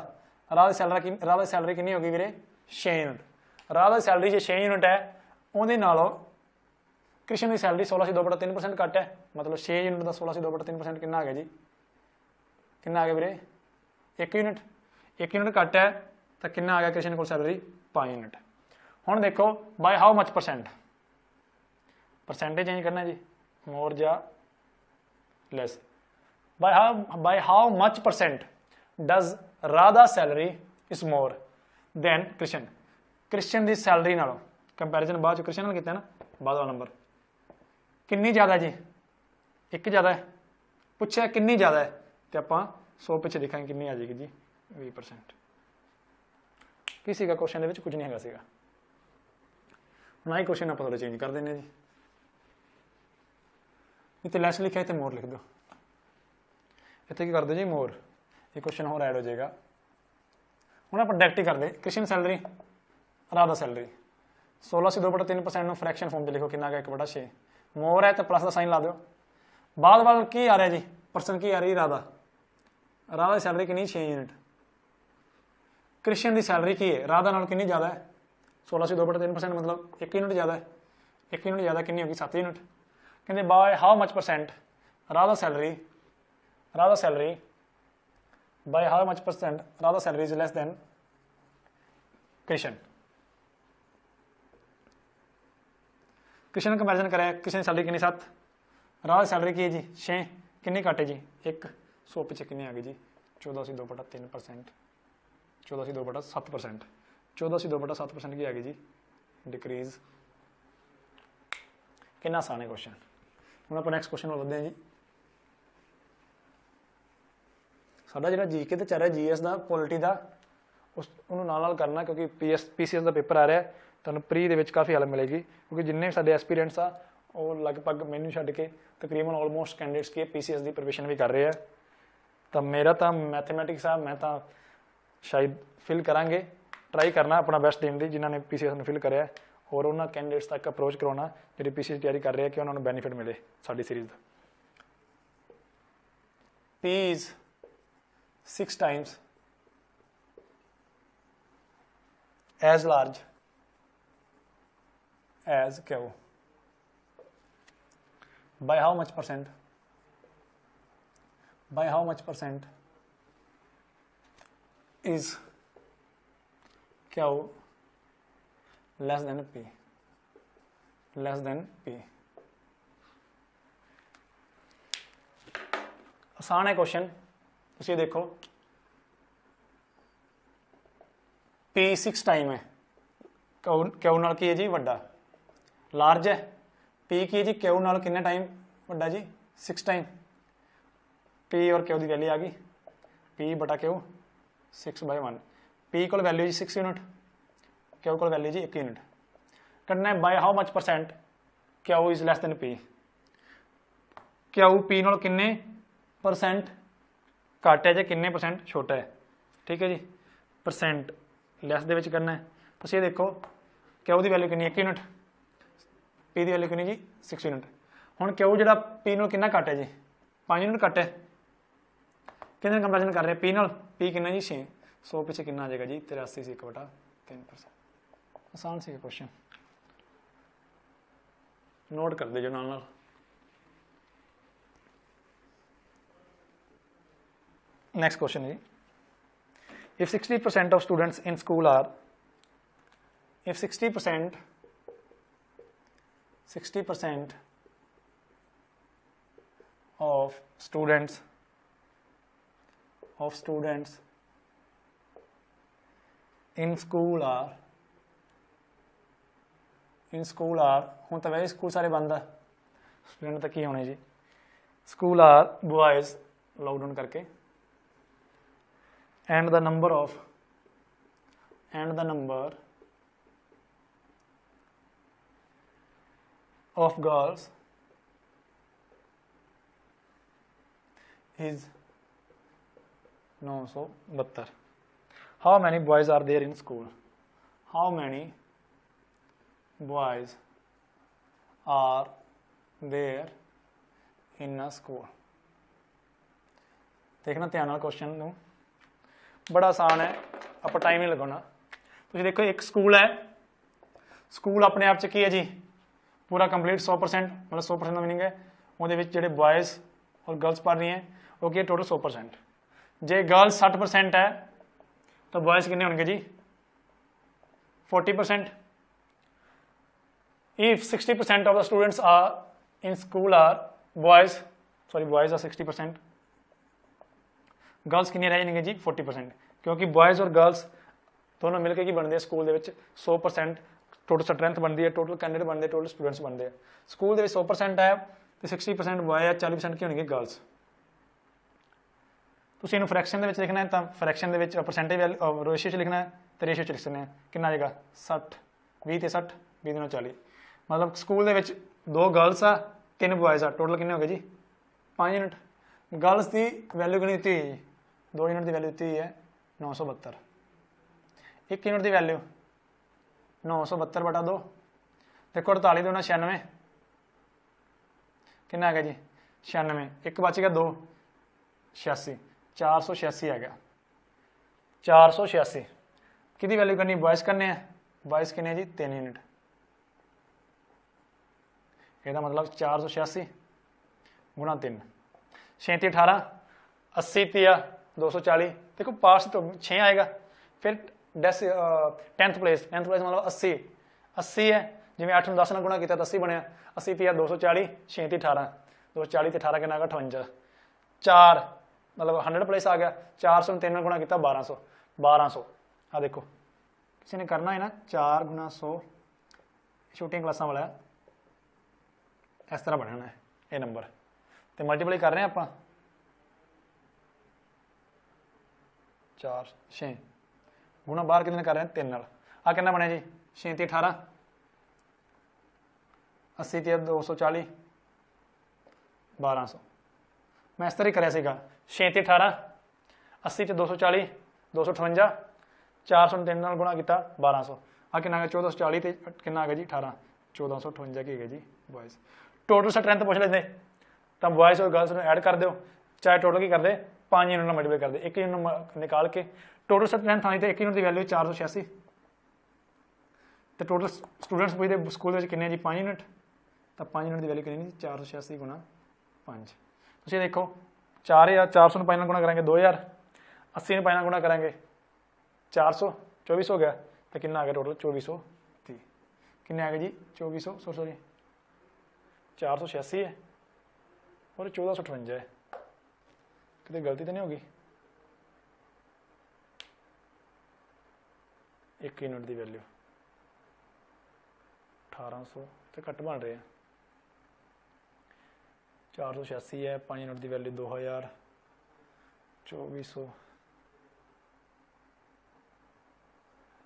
राधा की सैलरी कितनी होगी वीरे 6 यूनिट। राधा की सैलरी जो 6 यूनिट है उहदे नालों कृष्ण की सैलरी 16 से 2/3% घट है, मतलब 6 यूनिट का 16 से 2/3% कितना आ गया जी, कितना आ गया वीरे 1 यूनिट। 1 यूनिट घट है तो कितना आ गया कृष्ण को सैलरी 5 यूनिट। हुण देखो bye how much percent, percentage change करना जी, मोर या less. Bye how much percent does Radha salary is more than Krishna. Krishna की सैलरी नालों कंपैरिजन बाद कृष्ण नाल कीता ना, बाद वाला नंबर कितनी ज़्यादा जी, 1 ज़्यादा है। पूछा कितनी ज़्यादा है तो आप 100 पिछे देखेंगे कितनी आ जाएगी जी 20%। किसी का क्वेश्चन के कुछ नहीं है, ना ही क्वेश्चन आप थोड़ा चेंज कर देने जी। इतने लैस लिखा इतने मोर लिख दो, इतने की कर दो जी मोर, ये क्वेश्चन और ऐड हो जाएगा। हूँ आप डायरेक्ट ही कर दे कृष्ण सैलरी राधा सैलरी 16 से 2/3% फ्रैक्शन फॉर्म से लिखो कितना गया 1/6। मोर है तो प्लस का साइन ला दो। बाद वाल की आ रहा है जी परसेंट की आ रही राधा। राधा की सैलरी कितनी 6 यूनिट। कृष्ण की सैलरी की है राधा नाल कितनी ज़्यादा है 16 से 2/3% मतलब 1 यूनिट ज़्यादा है। 1 यूनिट ज़्यादा कितनी होगी 7 यूनिट। कहते bye how much percent Radha salary bye how much percent Radha salary is less than Krishna. Krishna comparison करें, कृष्ण सैलरी कितनी 7, राधा सैलरी की है जी 6, कितनी घट है जी 1। 100 पिछे कितनी आ गई जी 14 से 2/3%, 14 से 2/7%। 14 से 2/7% की आ गई जी डिक्रीज। कितना आसान है क्वेश्चन। हम आप नैक्सट क्वेश्चन बढ़ते हैं जी। साडा जिहड़ा जीके तो चल रहा जीएस का पॉलिटी का उसनूं नाल करना, क्योंकि पीसीएस का पेपर आ रहा है, तुहानूं प्री दे विच काफ़ी हेल्प मिलेगी, क्योंकि जिन्ने साडे एस्पीरेंट्स आ वो लगभग मैनू छड्ड के तकरीबन ऑलमोस्ट कैंडिडेट्स की पीसीएस की प्रिपरेशन भी कर रहे हैं। तो मेरा तो मैथमेटिक्स आ, मैं तो शायद फिल करांगे, ट्राई करना अपना बेस्ट देने की जिन्होंने पीसीएस में फिल कराया, और उन्होंने कैंडिडेट्स तक अप्रोच करवाना जो पीसीएस तैयारी कर रहे हैं कि उन्होंने बेनीफिट मिले साडी सीरीज़ का। P is 6 times as large as Q by how much percent? By how much percent is Q less than P? Less than P. आसान है क्वेश्चन, तुम देखो P 6 टाइम है, क्यू नाल की है जी वड्डा, लार्ज है। P की है जी क्यू नाल किन्ने टाइम वड्डा जी 6 टाइम। P और क्यू की वैल्यू आ गई P बटा क्यू 6/1। P को वैल्यू जी 6 यूनिट, क्यू को वैल्यू जी 1 यूनिट। करना है bye how much percent Q is less than P। Q P नाल किन्ने परसेंट घट है, किन्ने परसेंट छोटा है, ठीक है जी। परसेंट लैस दे विच करना है, तो ये देखो क्यू की वैल्यू कितनी 1 यूनिट, P की वैल्यू कितनी जी 6 यूनिट। हुण क्यू जो P नाल कितना घट है जी 5 यूनिट घट है। कितने कंपैरिजन कर रहे हैं P नाल, P कितना जी 6, 100 पिछे कितना आ जाएगा जी 83 से 1/3%। आसान सी क्वेश्चन, नोट कर दे जो नाल। नेक्स्ट क्वेश्चन है, if 60% of students in school are, if 60% of students in school are हूँ तो वैसे स्कूल सारे बंद है, स्टूडेंट तक ही होने जी। स्कूल आर बॉयज लॉकडाउन करके and the number of girls is 972. How many boys are there in school? How many boys are there in a school? देखना ध्यान नाल क्वेश्चन ਨੂੰ, बड़ा आसान है, आप टाइम नहीं लगाना। तुम देखो एक स्कूल है, स्कूल अपने आप च की है जी पूरा कंप्लीट 100%, मतलब 100% का मीनिंग है वो जो बॉयज़ और गर्ल्स पढ़ रही हैं वो की टोटल 100%। जे गर्ल्स 60% है तो बॉयज़ कितने होंगे जी 40%। If 60% of the students are in school are boys are 60%, girls कितनी रह जाएंगे जी 40%, क्योंकि बॉयज़ और गर्ल्स दोनों मिलकर की बनते हैं स्कूल के 100% टोटल स्ट्रेंथ बनती है, टोटल कैंडिडेट बनते हैं, टोटल स्टूडेंट्स बनते हैं। स्कूल के 100% है तो 60% बॉय है, 40% की होंगे गर्ल्स। तुसीं इहनूं फ्रैक्शन दे लिखना है तो फ्रैक्शन दे परसेंटेज रेशियो लिखना है तो रेशियो लिख सकते हैं कि आ जाएगा 60 20 ते 60 20 दिनों 40। मतलब स्कूल के 2 गर्ल्स आ 3 बॉयज़ आ, टोटल कितने हो गए जी 5 यूनिट। गर्ल्स की वैल्यू कितनी दी हुई है 2 यूनिट की वैल्यू दी हुई है 972। 1 यूनिट की वैल्यू 972/2 देखो 48 दूना 96 कितना आ गया जी 96, एक बच गया 2 86, 486 आ गया 486। कि वैल्यू करनी बॉयज़ करने हैं, बॉयज़ कितने जी 3 यूनिट, यदा मतलब 486 गुणा 3 37 18 80 240। देखो पास तो 6 आएगा, फिर 10th प्लेस मतलब 80 है, जिमें 8 10 ने गुणा किया तो 80 बनया, 80 240 37 18 240 18 कितना 58 4 मतलब 100 प्लेस आ गया। 400 ने 3 गुणा किया 1200 आ देखो किसी ने करना है ना 4 गुणा 100 छोटिया क्लासा वाला इस तरह बनना है ये नंबर, तो मल्टीप्लाई कर रहे हैं आप 4 6 गुणा बाहर कितने कर रहे हैं 3 आ कितना बनया जी 37 18 80 240 1200। मैं इस तरह कराया सीगा 37 18 80 240 258 400 ने 3 गुणा किया 1200 आ कितना 1440 कितना आ गया जी 18 1458 की है जी बॉयज़। टोटल स्ट्रेंथ पूछ लेते तो बॉयज़ और गर्ल्स ऐड कर दो, चाहे टोटल की कर दे 5 यूनिट मल्टीप्लाई कर दे, 1 यूनिट निकाल के टोटल स्ट्रेंथ आनी तो 1 यूनिट की वैल्यू 486। तो टोटल स्टूडेंट्स पूछते स्कूल कितने जी 5 यूनिट, तो 5 यूनिट की वैल्यू कितनी 486 गुणा 5। तुम देखो 4000 400 5 गुणा करेंगे 2000, 80 ने 5 गुणा करेंगे 400 2400 हो गया, तो कितना आ गया टोटल 2430। कितने आ गए जी 2400 सॉरी 486 है और 1458 है, कितनी गलती तो नहीं होगी। 1 यूनिट की वैल्यू 1800 तो घट बन रहे हैं, 486 है 5 यूनिट की वैल्यू 2000 2400।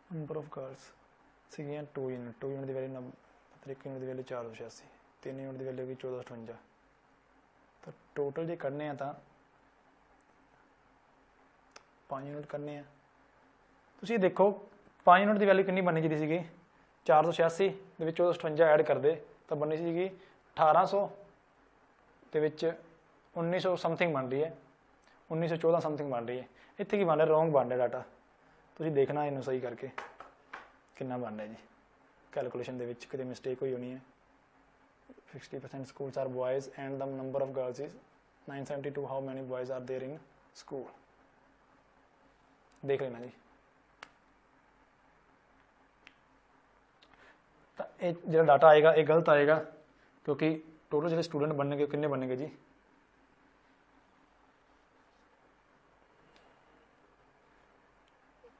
नंबर ऑफ गर्ल्स सी 2 यूनिट की वैल्यू 90, 1 यूनिट की वैल्यू 486, 3 यूनिट की वैल्यू की 1458। तो टोटल जो करने हैं तो 5 यूनिट करने हैं। तुम देखो 5 यूनिट की वैल्यू कितनी बननी चाहिए सी 486 के 1458 ऐड कर दे तो बननी सी 1800 के 1900 समथिंग बन रही है, 1914 समथिंग बन रही है। इतने की बन रहा रोंग बन रहा डाटा, तुम देखना इनू सही करके कितना बन रहा जी। कैलकुलेशन के कितनी मिसटेक हुई होनी है। 60% schools are boys and the number of girls is 972. How many boys are there in school? देख लेना जी। तो जो डाटा आएगा ये गलत आएगा, क्योंकि टोटल जो स्टूडेंट बनने कितने बनेंगे जी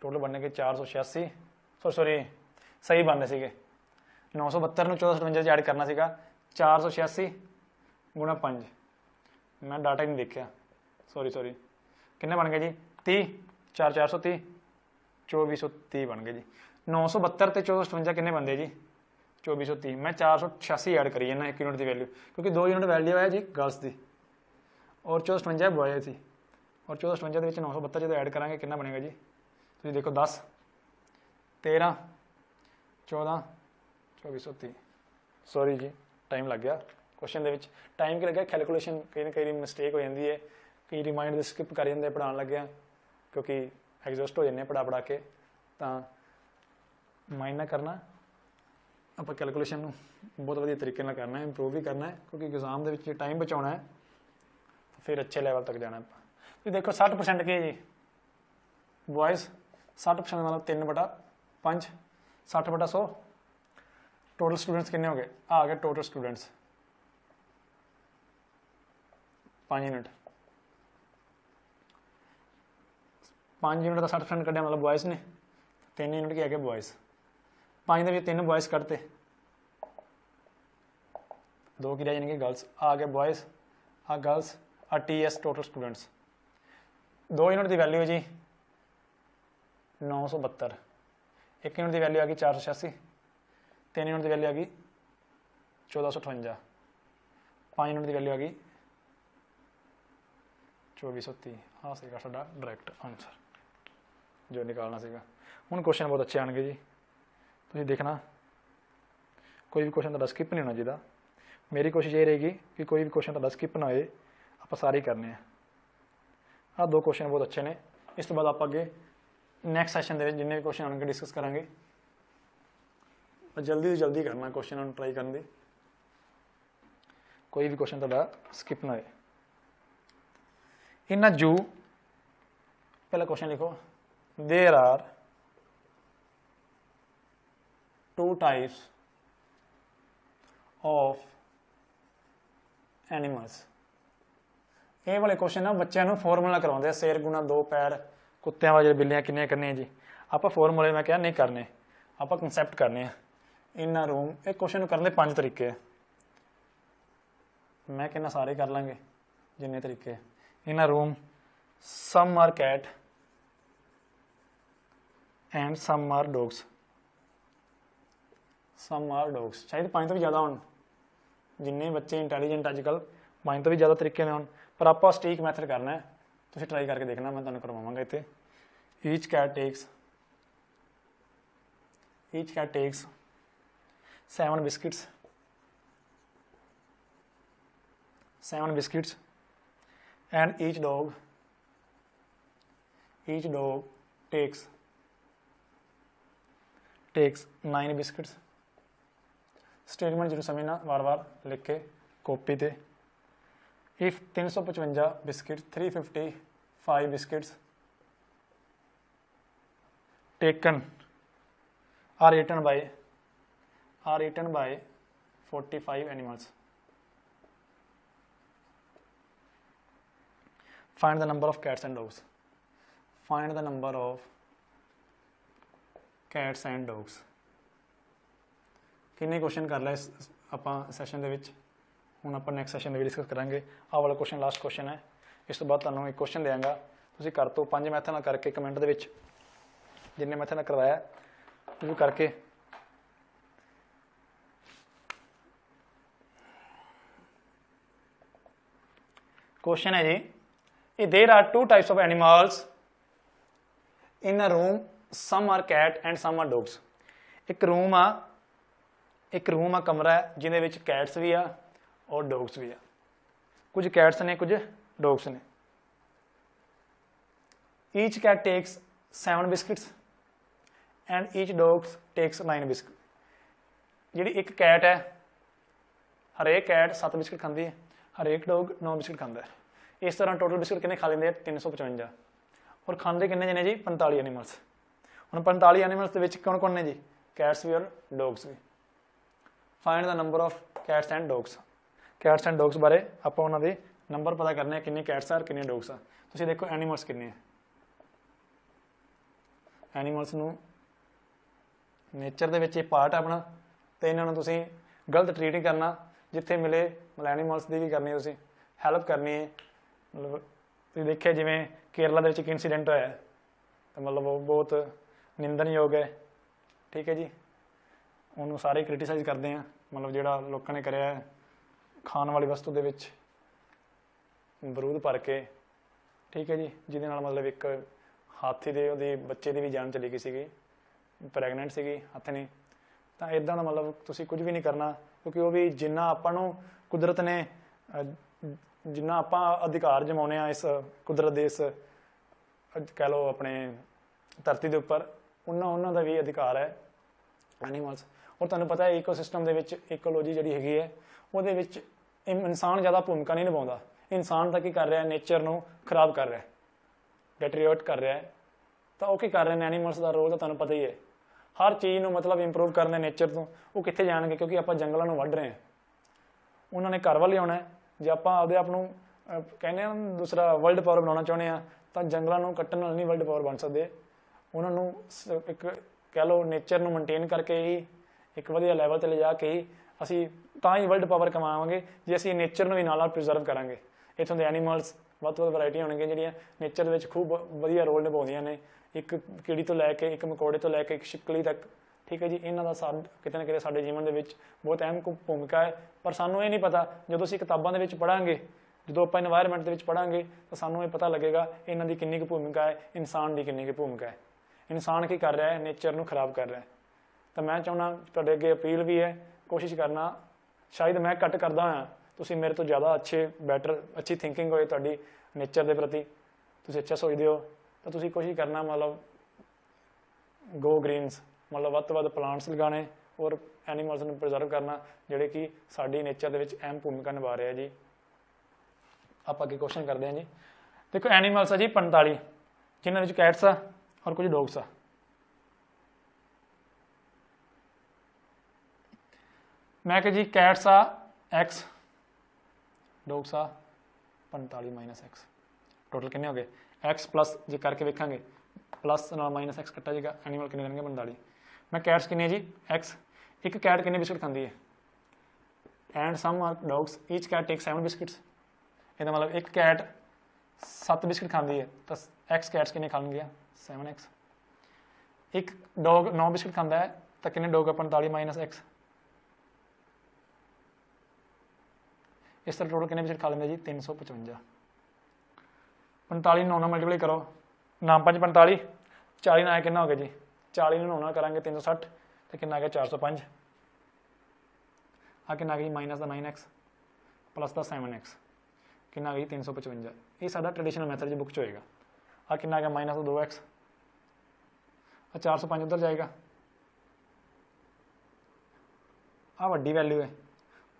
टोटल बनने के 486 सॉरी सही बनने से 972 में 1458 ऐड करना सीगा 486 गुणा 5, मैं डाटा ही नहीं देखा, सॉरी किन्ने बन गए जी 30, 4 430, 2430 बन गए जी। 972 ਤੇ 1457 किन्ने बनते जी 2430। मैं 486 ऐड करी जाना 1 यूनिट की वैल्यू, क्योंकि 2 यूनिट वैल्यू है जी गर्ल्स की और 1457 बॉय थी, और 1457 के 972 जो ऐड करा कितना बनेगा जी, तुम देखो 10 13 14 2430। सॉरी जी टाइम लग गया क्वेश्चन के, टाइम की लगे कैलकुलेशन कई मिसटेक हो जाती है, कई रिमाइंड स्किप कर जाते पढ़ाने लगे, क्योंकि एग्जॉस्ट हो जाने पढ़ा के, तो माइंड ना करना, आप कैलकुलेशन बहुत वधिया तरीके नाल करना है, इंप्रूव भी करना है, क्योंकि एग्जाम के टाइम बचाना है, फिर अच्छे लैवल तक जाना है। तो देखो 60% की जी बॉयज़, 60% मतलब 3/5, 60/100, टोटल स्टूडेंट्स कितने हो गए, आ गए टोटल स्टूडेंट्स 5 यूनिट, 5 यूनिट का 60% कढ़िया मतलब बॉयज़ ने, 3 यूनिट के आ गए बॉयज़, 5 के 3 बॉयज़ कढ़ते, 2 की रह जाएंगे गर्ल्स, आ गए बॉयज़, आ गर्ल्स, आ TS टोटल स्टूडेंट्स। 2 यूनिट की वैल्यू है जी 972, 1 यूनिट की वैल्यू आ गई 486, 3 यूनिट की वैल्यू आ गई 1458, 5 यूनिट की वैल्यू आ गई 2430। हाँ सीगा साडा डायरैक्ट आंसर जो निकालना सीगा। हुण क्वेश्चन बहुत अच्छे आएंगे जी, तुसीं देखना कोई भी क्वेश्चन तुहाडा स्किप नहीं होना चाहिए। मेरी कोशिश ये रहेगी कि कोई भी क्वेश्चन तुहाडा स्किप ना होए, आप सारे करने हैं। आ 2 क्वेश्चन बहुत अच्छे ने, इस तो बाद आप अगे नैक्सट सैशन के जिन्ने भी क्वेश्चन आने डिस्कस करांगे, जल्दी तो जल्दी करना क्वेश्चन ट्राई करने की, कोई भी क्वेश्चन तुहाडा स्किप ना होए। इन जू पहला क्वेश्चन लिखो, there are 2 types of animals. ये वाले क्वेश्चन ना बच्चों फॉर्मूला करवाते, शेर गुना 2 पैर, कुत्तियां वाले बिल्लियां किन्नियां करनियां जी, आप फॉर्मूले मैं क्या नहीं करने, आप कंसैप्ट करने। इन रूम एक क्वेश्चन करने 5 तरीके, मैं कहना सारे कर लेंगे जिन्ने तरीके। In room some are cat and some are dogs, some are dogs, शायद 5 तो भी ज़्यादा हो, जिन्ने बच्चे इंटैलीजेंट अजकल 5 तो भी ज़्यादा तरीके ने, पर आप स्टीक मैथड करना है, तुम ट्राई करके देखना, मैं तुम्हें करवाऊंगा इतने। Each cat takes 7 biscuits, 7 biscuits, and each dog takes 9 biscuits. Statement जरूर समझना, बार बार लिख के कॉपी पे। If 355 biscuit, 355 biscuits taken are eaten by 45 animals, find the number of cats and dogs, find the number of cats and dogs। किन्ने question कर लिया आप सैशन के विच, हुण आप नैक्सट सैशन में डिस्कस करांगे। आह वाला क्वेश्चन लास्ट क्वेश्चन है, इस तो बाद तुहानूं एक क्वेश्चन देंगा, तुसीं कर दो 5 मैथड नाल करके कमेंट दे विच, जिन्ने मैथड नाल करवाया तुसीं करके क्वेश्चन है जी, there are 2 types of animals in a room, some are cat and some are dogs. एक रूम आ कमरा है जिहदे विच कैट्स भी आ और डॉग्स भी आ, कुछ कैट्स ने कुछ डॉग्स ने। Each cat takes 7 biscuits and each dogs takes 9 biscuit. जी एक कैट है, हरेक कैट 7 बिस्किट खाती है, हरेक डॉग 9 बिस्किट खाता है। इस तरह टोटल बिस्किट कितने खा लेंगे 355, और खाते कितने जने जी 45 एनिमल्स। हम 45 एनिमल्स कौन कौन ने जी, कैट्स भी और डॉग्स भी। Find the number of cats and dogs, cats and dogs बारे आप उन्होंने नंबर पता करने किन्ने कैट्स आ और किन्ने डॉग्स आ। तुसीं देखो एनिमल्स किन्ने है, एनिमल्स नूं नेचर दे विच पार्ट अपना, तो इन्हां नूं तुसीं गलत ट्रीट नहीं करना, जिथे मिले मतलब एनीमल्स की भी करनी है, तुसीं हैल्प करनी है। मतलब तुसीं देखिया जिवें केरला दे विच एक इंसीडेंट होया तो मतलब वो बहुत निंदनयोग है, ठीक है जी। उन्होंने सारे क्रिटिसाइज करते हैं, मतलब जिहड़ा लोगों ने कराया खाण वाली वस्तु दे विच बरूद भर के, ठीक है जी, जिहदे नाल मतलब एक हाथी दे उहदे बच्चे की भी जान चली गई सी, प्रैगनेंट सी हथनी। तो इदां दा मतलब तुसीं कुछ भी नहीं करना, क्योंकि वो भी जिन्ना आपां नूं कुदरत ने जिन्ना आपां अधिकार जमाउने आ इस कुदरत दे इस कह लो अपने धरती के उपर, उन्होंने का भी अधिकार है एनीमल्स। और तुहानूं पता है ईकोसिस्टम दे विच इकोलॉजी जिहड़ी हैगी है उहदे विच इंसान ज़्यादा भूमिका नहीं निभाउंदा। इंसान तो की कर रहा है, नेचर नूं खराब कर रहा है, डेटरीओट कर रहा है। तो वह की कर रहे हैं, एनीमल्स का रोल तो तुहानूं पता ही है। हर चीज़ नूं मतलब इंप्रूव करने नेचर तो वो कित्थे जाणगे, क्योंकि आप जंगलों नूं वढ रहे हैं, उन्होंने घर वाल आना है। जे आप आपदे आप नूं कहने दूसरा वर्ल्ड पावर बनाना चाहुंदे आ तो जंगलों नूं कट्टण नाल नहीं वर्ल्ड पावर बन सकते। उन्होंने एक कह लो नेचर नूं मेनटेन करके ही एक वधिया लैवल ते ले जाके ही असी तां ही वर्ल्ड पावर कमावांगे, जे असी नेचर नूं भी नाल प्रिजर्व करांगे। इत्थों दे एनीमल्स ਵੱਧ ਤੋਂ ਵੱਧ वैरायटियां होणगीਆਂ ਜਿਹੜੀਆਂ नेचर ਦੇ खूब वधिया रोल निभाਉਂਦੀਆਂ ने, एक कीड़ी तो लैके एक मकोड़े तो लैके एक छिपकली तक, ठीक है जी। इन्हां दा किते ना किते साडे जीवन दे विच बहुत अहम भूमिका है। पर सानूं ये नहीं पता, जदों असीं किताबां दे विच पढ़ांगे, जदों आपां एनवायरनमेंट दे विच पढ़ांगे तो सानूं ये पता लगेगा इन्हां दी किन्नी कुछ भूमिका है, इंसान दी किन्नी कुछ भूमिका है। इंसान की कर रहा है, नेचर नूं खराब कर रहा है। तो मैं चाहुंदा तुहाडे अगे अपील भी है, कोशिश करना, शायद मैं घट करदा हां, तुसीं मेरे तो ज़्यादा अच्छे बैटर अच्छी थिंकिंग होए तुहाडी नेचर के प्रति, तुसीं अच्छा सोचते हो, तो तुसीं कोशिश करना मतलब गो ग्रीनस, मतलब वध तो वध प्लांट्स लगाने और एनीमल्स नूं प्रिजर्व करना, जिहड़े कि साडी नेचर दे विच अहम भूमिका निभा रहे हैं जी। आप अगे क्वेश्चन करते हैं जी। देखो एनीमल्स है जी 45, जिन्हां विच कैट्स आ और कुछ डॉग्स आ। मैं कह जी कैट्स आ एक्स, डॉग्स आ 45 माइनस एक्स, टोटल कितने हो गए एक्स प्लस, जे करके वेखांगे प्लस नाल माइनस एक्स कट्टा जाएगा, एनीमल कितने बनेंगे 45। मैं कैट्स कितने जी एक्स, एक कैट कितने बिस्किट खाती है, and some are dogs each cat take 7 biscuits. इसका मतलब एक कैट 7 बिस्किट खाती है तो एक्स कैट्स कितने खाएंगे 7x। एक डॉग 9 बिस्किट खाता है तो कितने डॉग 45 माइनस एक्स। इस तरह टोटल कितने बिस्किट खा लेंगे जी 355। 45 9 मल्टीप्लाई करो, 9 5 45, 40 ना कितना हो गया जी, 40 9 ना करेंगे 360 तो कितना आ गया 405। आ कितना आ गया माइनस का 9x प्लस का 7x, कितना आ गई 355। ये साडा ट्रेडिशनल मैथड जी बुक च होएगा। आ कितना आ गया माइनस 2x, 405 उधर जाएगा। आ वड्डी वैल्यू है,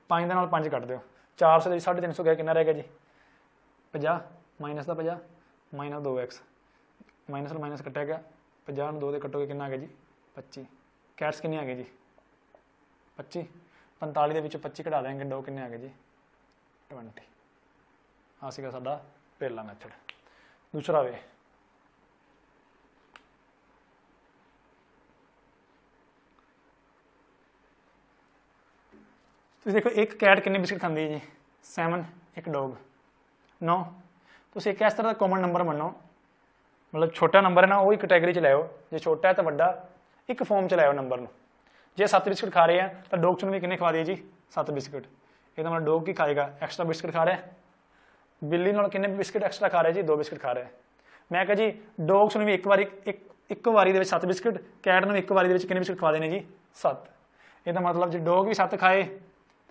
5 के नाल 5 कट दो, 400 के 350 गया, कितना रह गया जी 50, माइनस का 50 माइनस 2x, माइनस माइनस कट्टिया गया 50 2 कट्टोगे कितना आ गया जी 25। कैट्स कितनी आ गई जी 25, 45 के 25 कटा देंगे, डॉग कितने आ गए जी 20। आ सीगा साडा पहला मैथड। दूसरा वे तो देखो एक कैट कितने बिस्किट खाती है जी 7, एक डॉग 9। तो एक इस तरह का कॉमन नंबर मनो, मतलब छोटा नंबर है ना वही कैटेगरी च लाओ, जो छोटा है तो वड्डा एक फॉर्म च लाओ नंबर में। जे 7 बिस्किट खा रहे हैं तो डॉग भी कितने खवा दिए जी 7 बिस्किट। ये मतलब डॉग की खाएगा एक्स्ट्रा बिस्किट खा रहा है, बिल्ली नाल कितने बिस्किट एक्स्ट्रा खा रहा है जी 2 बिस्किट खा रहा है। मैं कहा जी डॉग्स भी एक वारी 7 बिस्किट, कैट ने एक वारी कितने बिस्किट खवा देने जी 7। यह मतलब जो डॉग भी 7 खाए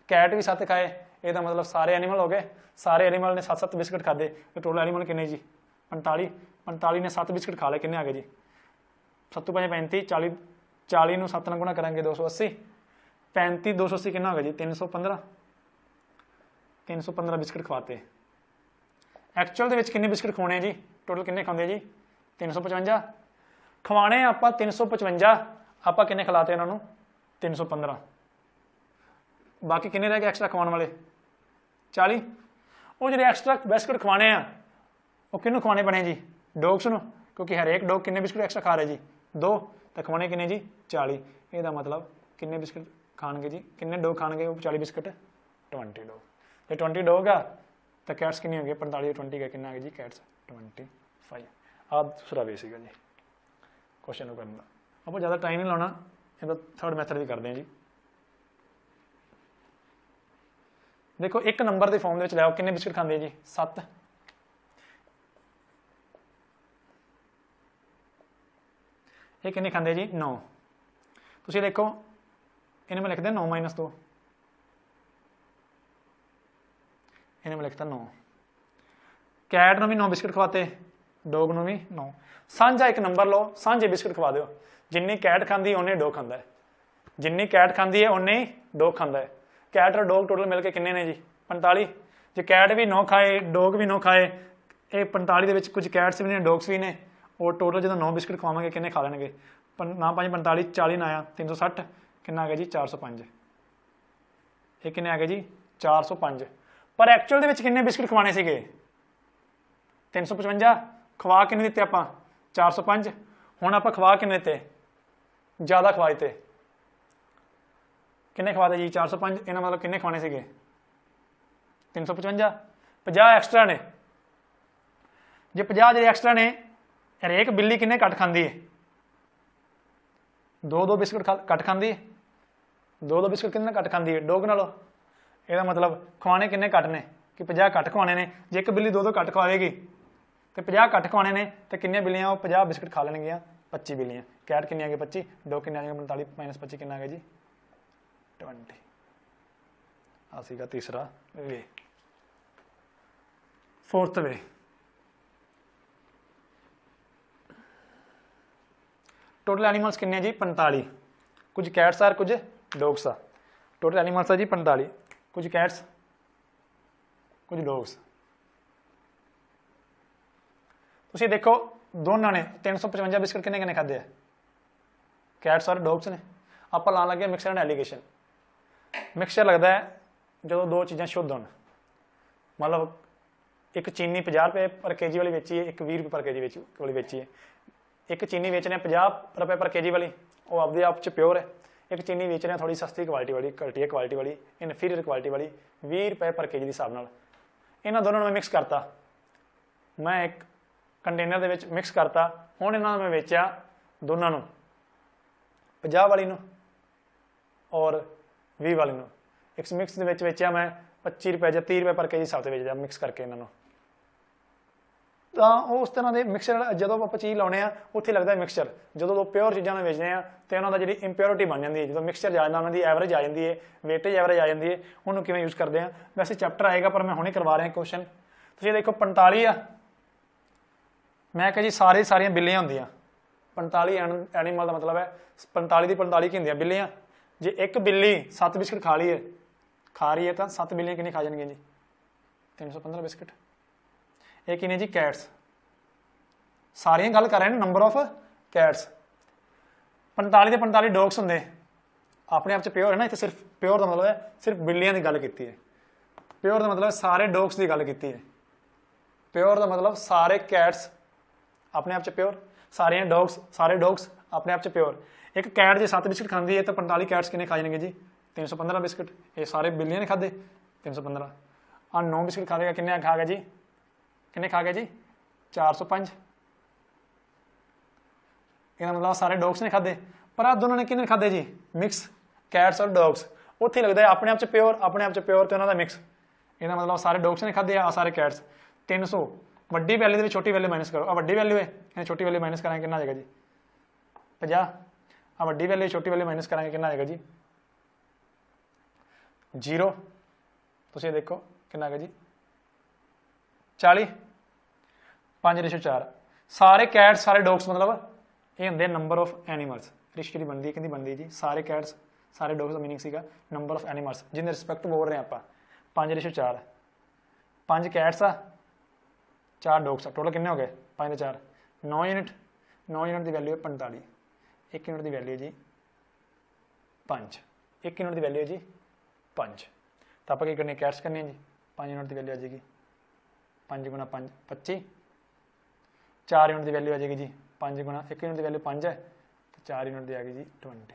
कैट भी 7 खाए, यह मतलब सारे एनीमल हो गए, सारे एनीमल ने 7 बिस्किट खाते, तो टोटल एनीमल कितने जी 45। 45 ने 7 बिस्किट खा ले, कितने आ गए जी 7 5 35, 40 40 में 7 गुणा करेंगे 280, 35 280 कितना हो गया जी 315। 315 बिस्किट खवाते। एक्चुअल के कितने बिस्किट खवाने जी, टोटल कितने खाते जी 355। खवाने आप 355, आप कितने खिलाते इन्होंने 315, बाकी कितने रह गए एक्स्ट्रा खवाने वाले 40। वो जो एक्स्ट्रा बिस्किट खवाने हैं वो किन्नू खवाने बने जी डॉग्स नूं, क्योंकि हर एक डॉग कितने बिस्किट एक्स्ट्रा खा रहे जी 2, तो खवाने कितने जी 40। यह मतलब कितने बिस्किट खाएंगे जी, कितने डॉग खाएंगे वो 40 बिस्किट 20 डॉग। जो 20 डॉग आ तो कैट्स कितनी होगी 45 20 का कितना आ गया जी कैट्स 25। आ दूसरा वे सीगा जी क्वेश्चन को करने का। आप ज़्यादा टाइम नहीं लाना, ये थर्ड मैथड भी करते हैं जी। देखो एक नंबर के फॉर्म के लैओ कितने बिस्किट खाते जी 7। ये कितने खाते जी 9। तुम देखो इन्हें मैं लिखते 9 - 2, इन्हें मैं लिखता 9। कैट ने भी 9 बिस्किट खवाते, डॉग ने भी 9। साझा एक नंबर लो, साझे बिस्किट खवा दो। जिन्नी कैट खाती उन्नी डॉग खाता है, जिन्नी कैट खाती है उन्नी डॉग खाता है। कैट और डॉग टोटल मिलकर किन्ने ने जी 45। जो कैट भी 9 खाए डॉग भी 9 खाए, ये 45 के कुछ कैट्स भी ने डॉग्स भी ने, और टोटल जो 9 बिस्किट खवावे किन्ने खा लेंगे ना 5 45 40 ना आया 360 कितना आ गया जी 405। ये किन्ने आ गए जी 405। पर एक्चुअल किन्ने बिस्किट खवाने सीगे 355। खवा किन्ने दिते आप 405। हुण आप खवा किन्ने दिते ज़्यादा खवा दिते, किन्ने खवाते जी 405। इन्हें मतलब किन्ने खवाने सीगे 355। 50 एक्सट्रा ने। जे 50 जो एक्सट्रा ने, हरेक बिल्ली किन्ने घट खाती है 2 बिस्किट घट खाती है। 2 बिस्किट किन्ने घट खाती है डॉग नालों। यदा मतलब खवाने किन्ने घट ने कि 50 घट खवाने ने। जे एक बिल्ली 2 घट खवाएगी तो 50 घट खवाने ने, तो किन्ने बिल्लियाँ 50 बिस्किट खा लेंगियाँ 25 बिल्लियाँ। कैट किन्नी आ गई 25, डॉग किन्ने आ गए 45 - 25 किन्ना आ गया जी 20। आ सीगा तीसरा वे। फोर्थ वे, टोटल एनीमल्स किन्ने जी 45। कुछ कैट्स आ कुछ डॉग्स आ। टोटल एनीमल्स आ जी 45, कुछ कैट्स कुछ डॉग्स। तुसीं देखो दोनों ने 355 बिस्किट किन्ने किन्ने खाधे कैट्स और डॉग्स ने। आप लाने लगे मिक्सचर एंड एलीगेशन। मिक्सचर लगता है जो 2 चीज़ां शुद्ध होन, मतलब एक चीनी 50 रुपये पर के जी वाली बेची है, एक 20 रुपये पर के जी वाली बेची है। एक चीनी बेचने 50 रुपये पर के जी वाली, वो आपके आप प्योर है। एक चीनी बेचने थोड़ी सस्ती क्वालिटी वाली, घटिया क्वालिटी वाली, इनफीरियर क्वालिटी वाली 20 रुपये पर के जी के हिसाब नाल। इन्होंने दोनों मैं मिक्स करता, मैं एक कंटेनर के मिक्स करता। हुण इन्होंने मैं बेचा दोनों 50 वाली और 20 वाली। एक मिक्स के बेचा मैं 25 रुपये या 30 रुपये पर के जी हिसाब से बेचता मिक्स करके इन्होंने। तो उस तरह के मिक्सचर जो आप चीज़ लाने उत्थे लगता है मिक्सचर। जो प्योर चीज़ों में बेचते हैं तो उन्होंने जी इंप्योरिटी बन जाती है। जो मिक्सचर आ जाता उन्होंने एवरेज आ जाती है, वेटेज एवरेज आ जाती है। उन्होंने किवें यूज़ करते हैं वैसे चैप्टर आएगा, पर मैं हुणे करवा रहा क्वेश्चन। तो देखो 45 आ, मैं कह जी सारिया बिल्लियाँ होंदियां 45 एनीमल का मतलब है 45 की 45 की होंदियां बिल्लियाँ। जे एक बिल्ली 7 बिस्किट खा रही है तो 7 बिल्लियाँ कितनी खा जाएंगी जी 315 बिस्किट। एक ही ने जी कैट्स। सारिया गल कर रहे हैं नंबर ऑफ कैट्स। 45 के 45 डॉग्स होंगे अपने आप प्योर है ना। इतने सिर्फ प्योर का मतलब है सिर्फ बिल्लियां की गल की है। प्योर का मतलब सारे डॉग्स की गल की है। प्योर का मतलब सारे कैट्स अपने आप प्योर, सारे डॉग्स अपने आप प्योर। एक कैट जो 7 बिस्किट खाती है तो 45 कैट्स कितने खा जाएंगे जी 315 बिस्किट। ये सारे बिल्लियां ने खाधे 315। 9 बिस्किट खा देगा किन्ने खा गया जी, किन्ने खा गया जी 405। इसका मतलब सारे डॉग्स ने खाधे। पर आ दोनों ने किन्ने खाधे जी मिक्स कैट्स और डॉग्स। उत्थे लगता है अपने आप प्योर, अपने आप प्योर तो उन्होंने मिक्स। इसका मतलब सारे डॉग्स ने खाधे आ सारे कैट्स। 300 वड्डी वैल्यू छोटी वैल्यू माइनस करो। आ वड्डी वैल्यू है, छोटी वैल्यू माइनस करेंगे कितना आ जाएगा जी 50। आ वड्डी वैल्यू छोटी वैल्यू माइनस करेंगे कितना आ जाएगा जी 0। तुम देखो कितना आ गया जी 40। 5:4। सारे कैट्स सारे डॉग्स मतलब ये होंगे नंबर ऑफ एनीमल्स। रिश्ते की बनती है बनती जी सारे कैट्स सारे डॉग्स का मीनिंग सीगा नंबर ऑफ एनीमल्स जिन्हें रिस्पैक्ट बोल रहे हैं आप 5:4। 5 कैट्स आ 4 डॉग्स आ, टोटल कितने हो गए 5 + 4 9 यूनिट। 9 यूनिट की वैल्यू है 45। 1 यूनिट की वैल्यू है जी 5। 1 यूनिट की वैल्यू है जी 5। तो आप करने कैट्स करने जी 5 यूनिट की वैल्यू आ जाएगी 5 × 5 25। 4 यूनिट की वैल्यू आ जाएगी जी 5 × 1 यूनिट की वैल्यू 5 है तो 4 यूनिट की आ गई जी 20।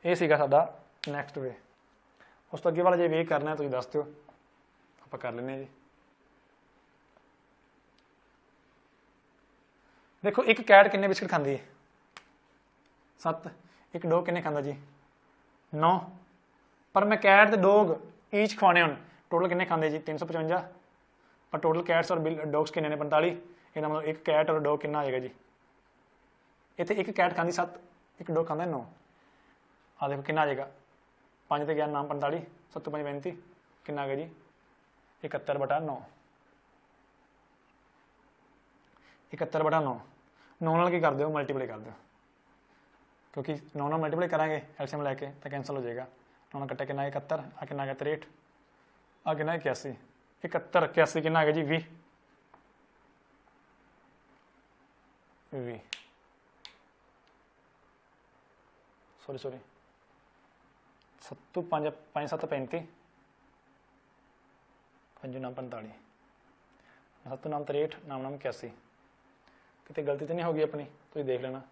ये सीगा साडा नैक्सट वे। उस तो अगे वाला जे वे करना तुसीं दस दिओ, आपां कर लैंदे जी। देखो एक कैट किन्ने बिस्किट खांदी है? 7। एक डॉग किन्ने खांदा जी? 9। पर मैं कैट ते डॉग ईच खवाने हुण, टोटल किन्ने खांदे जी? 355। पर टोटल कैट्स और डॉग्स किन्ने ने? 45। इसका मतलब एक कैट और डॉग किन्ना आ जाएगा जी? इत्थे एक कैट खांदी 7, एक डॉग खांदा 9। आ देखो किन्ना आ जाएगा? 5 ते गया नाम 45, 7 5 35, किन्ना आ गया जी? 71/9। 71/9। 9 नाल की कर दो? मल्टीप्लाई कर दो, क्योंकि 9 नाल मल्टीप्लाई करांगे एलसीएम लैके तो कैंसल हो जाएगा। 9 नाल कट्टे किन्ना? 71। आ किन्ना आ गया? 63। आ किन्ना? 81। 71 81 किन्ना आ गया जी? 20। 20 सॉरी 7 5 5 7 35, 5 नाम 45, 7 नाम 63, नाम 81। कितने गलती तो नहीं होगी अपनी? तो देख लेना।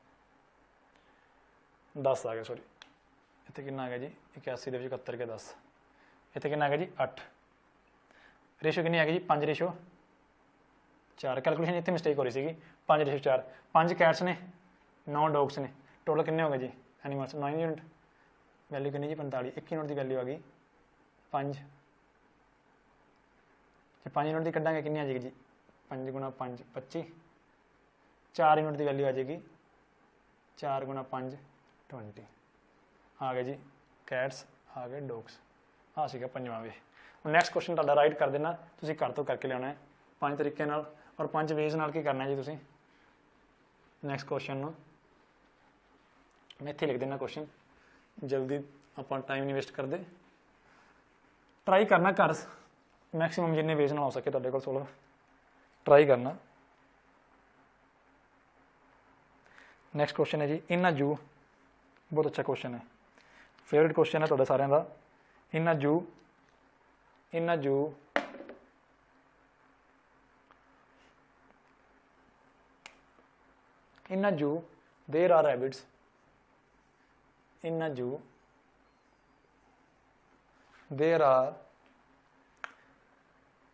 10 आ गया, सॉरी इतने कितना आ गया जी? 81 के 71 के 10। इतने कितना आ गया जी? 8। रेशो कितनी आ गई जी? 5/4। कैलकुलेशन इतने मिस्टेक हो रही थी। 5/4। 5 कैट्स ने, 9 डॉग्स ने, टोटल कितने हो गए जी एनीमल्स? 9 यूनिट। वैल्यू कितनी जी? 45। 1 यूनिट की वैल्यू आ गई 5। जो 5 यूनिट की कड्डांगे कितनी आ जाएगी जी? 5 गुणा 5 25। 4 यूनिट की वैल्यू आ जाएगी 4 गुणा 5 20। आ गए जी कैट्स, आ गए डॉग्स। आ सीगा पंजवां वे। नैक्सट क्वेश्चन तुहाडा राइट कर देना, तुसीं घर तो करके लियाना है 5 तरीके नाल और 5 वेज नाल की करना है जी तुसीं। नैक्सट क्वेश्चन नूं मैं इत्थे लिख देना क्वेश्चन, जल्दी आपां टाइम नहीं वेस्ट करदे। ट्राई करना घर मैक्सीमम जिन्ने वेज नाल हो सके तुहाडे कोल सोल्व ट्राई करना। नैक्सट क्वेश्चन है जी इन अ जू। बहुत अच्छा क्वेश्चन है, फेवरेट क्वेश्चन है तुहाडा सारिਆਂ ਦਾ। इन अ जू in a zoo there are rabbits. In a zoo there are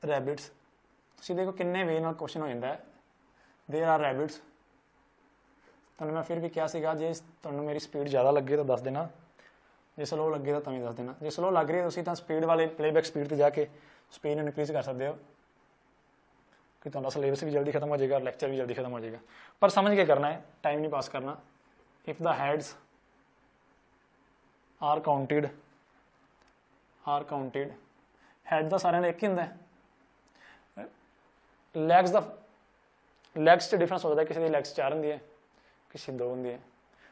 rabbits. ਤੁਸੀਂ ਦੇਖੋ ਕਿੰਨੇ ਵੇ ਨਾਲ क्वेश्चन हो ਜਾਂਦਾ है। there are rabbits। ਤੁਹਾਨੂੰ मैं फिर भी ਕਿਹਾ ਸੀਗਾ ਜੇ ਤੁਹਾਨੂੰ ਮੇਰੀ स्पीड ज़्यादा लगे तो दस देना, जे स्लो लगे तो भी दस देना। जे स्लो लग रही है तो स्पीड वाले प्लेबैक स्पीड पर जाके स्पीड इनक्रीज कर सकते हो कि तुम्हारा सिलेबस भी जल्दी खत्म हो जाएगा, लैक्चर भी जल्दी खत्म हो जाएगा। पर समझ के करना है, टाइम नहीं पास करना। If the heads are counted had तो सारे एक ही होंगे। लैग्स डिफरेंस हो जाता है, किसी की लैग्स 4 होंगी है, किसी 2 होंगी है।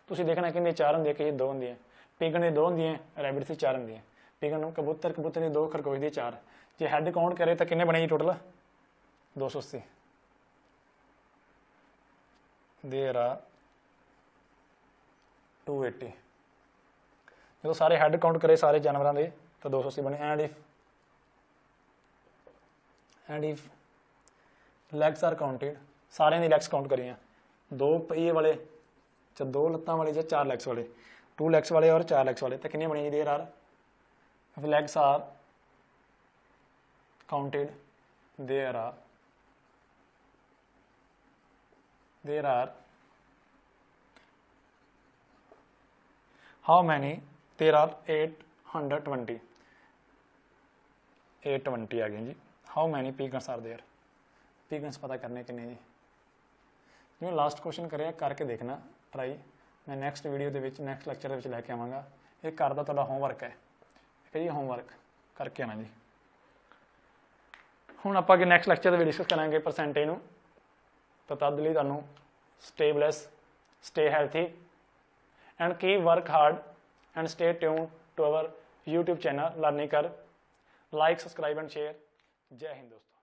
तुम देखना कि 4 होंगी है, किसी 2 होंगी है। पिगन की 2 होंगी है, रैबिट की 4 होंगी है। पिगन कबूतर की 2, खरगोश की 4। जो हैड काउंट करे तो कितने बने जी टोटल? 280। There are 280। जो सारे हैड काउंट करे सारे जानवरों के तो 280 बने। And if legs are counted, सारे दी लैग्स काउंट करिए, 2 पहिए वाले च 2 लत्तां वाले या 4 लैग्स वाले, 2 लैग्स वाले और 4 लैग्स वाले, तो कितने बने? There are, if legs are counted there are how many? there are 820 आ गए जी। how many pigeons are there? pigeons पता करने कितने जी। जो लास्ट क्वेश्चन करे करके देखना ट्राई, मैं नैक्सट वीडियो के नैक्सट लैक्चर के लैके आवागा। ये घर का तुहाडा होमवर्क है, ठीक है जी, होमवर्क करके आना जी। हुण आपां अगे नैक्सट लैक्चर भी डिस्कस करांगे परसेंटेज नूं। तो तद लई तुहानूं stay blessed, stay healthy and keep work hard and stay tuned to our YouTube channel learning कर। Like, subscribe and share. जय हिंद दोस्तों।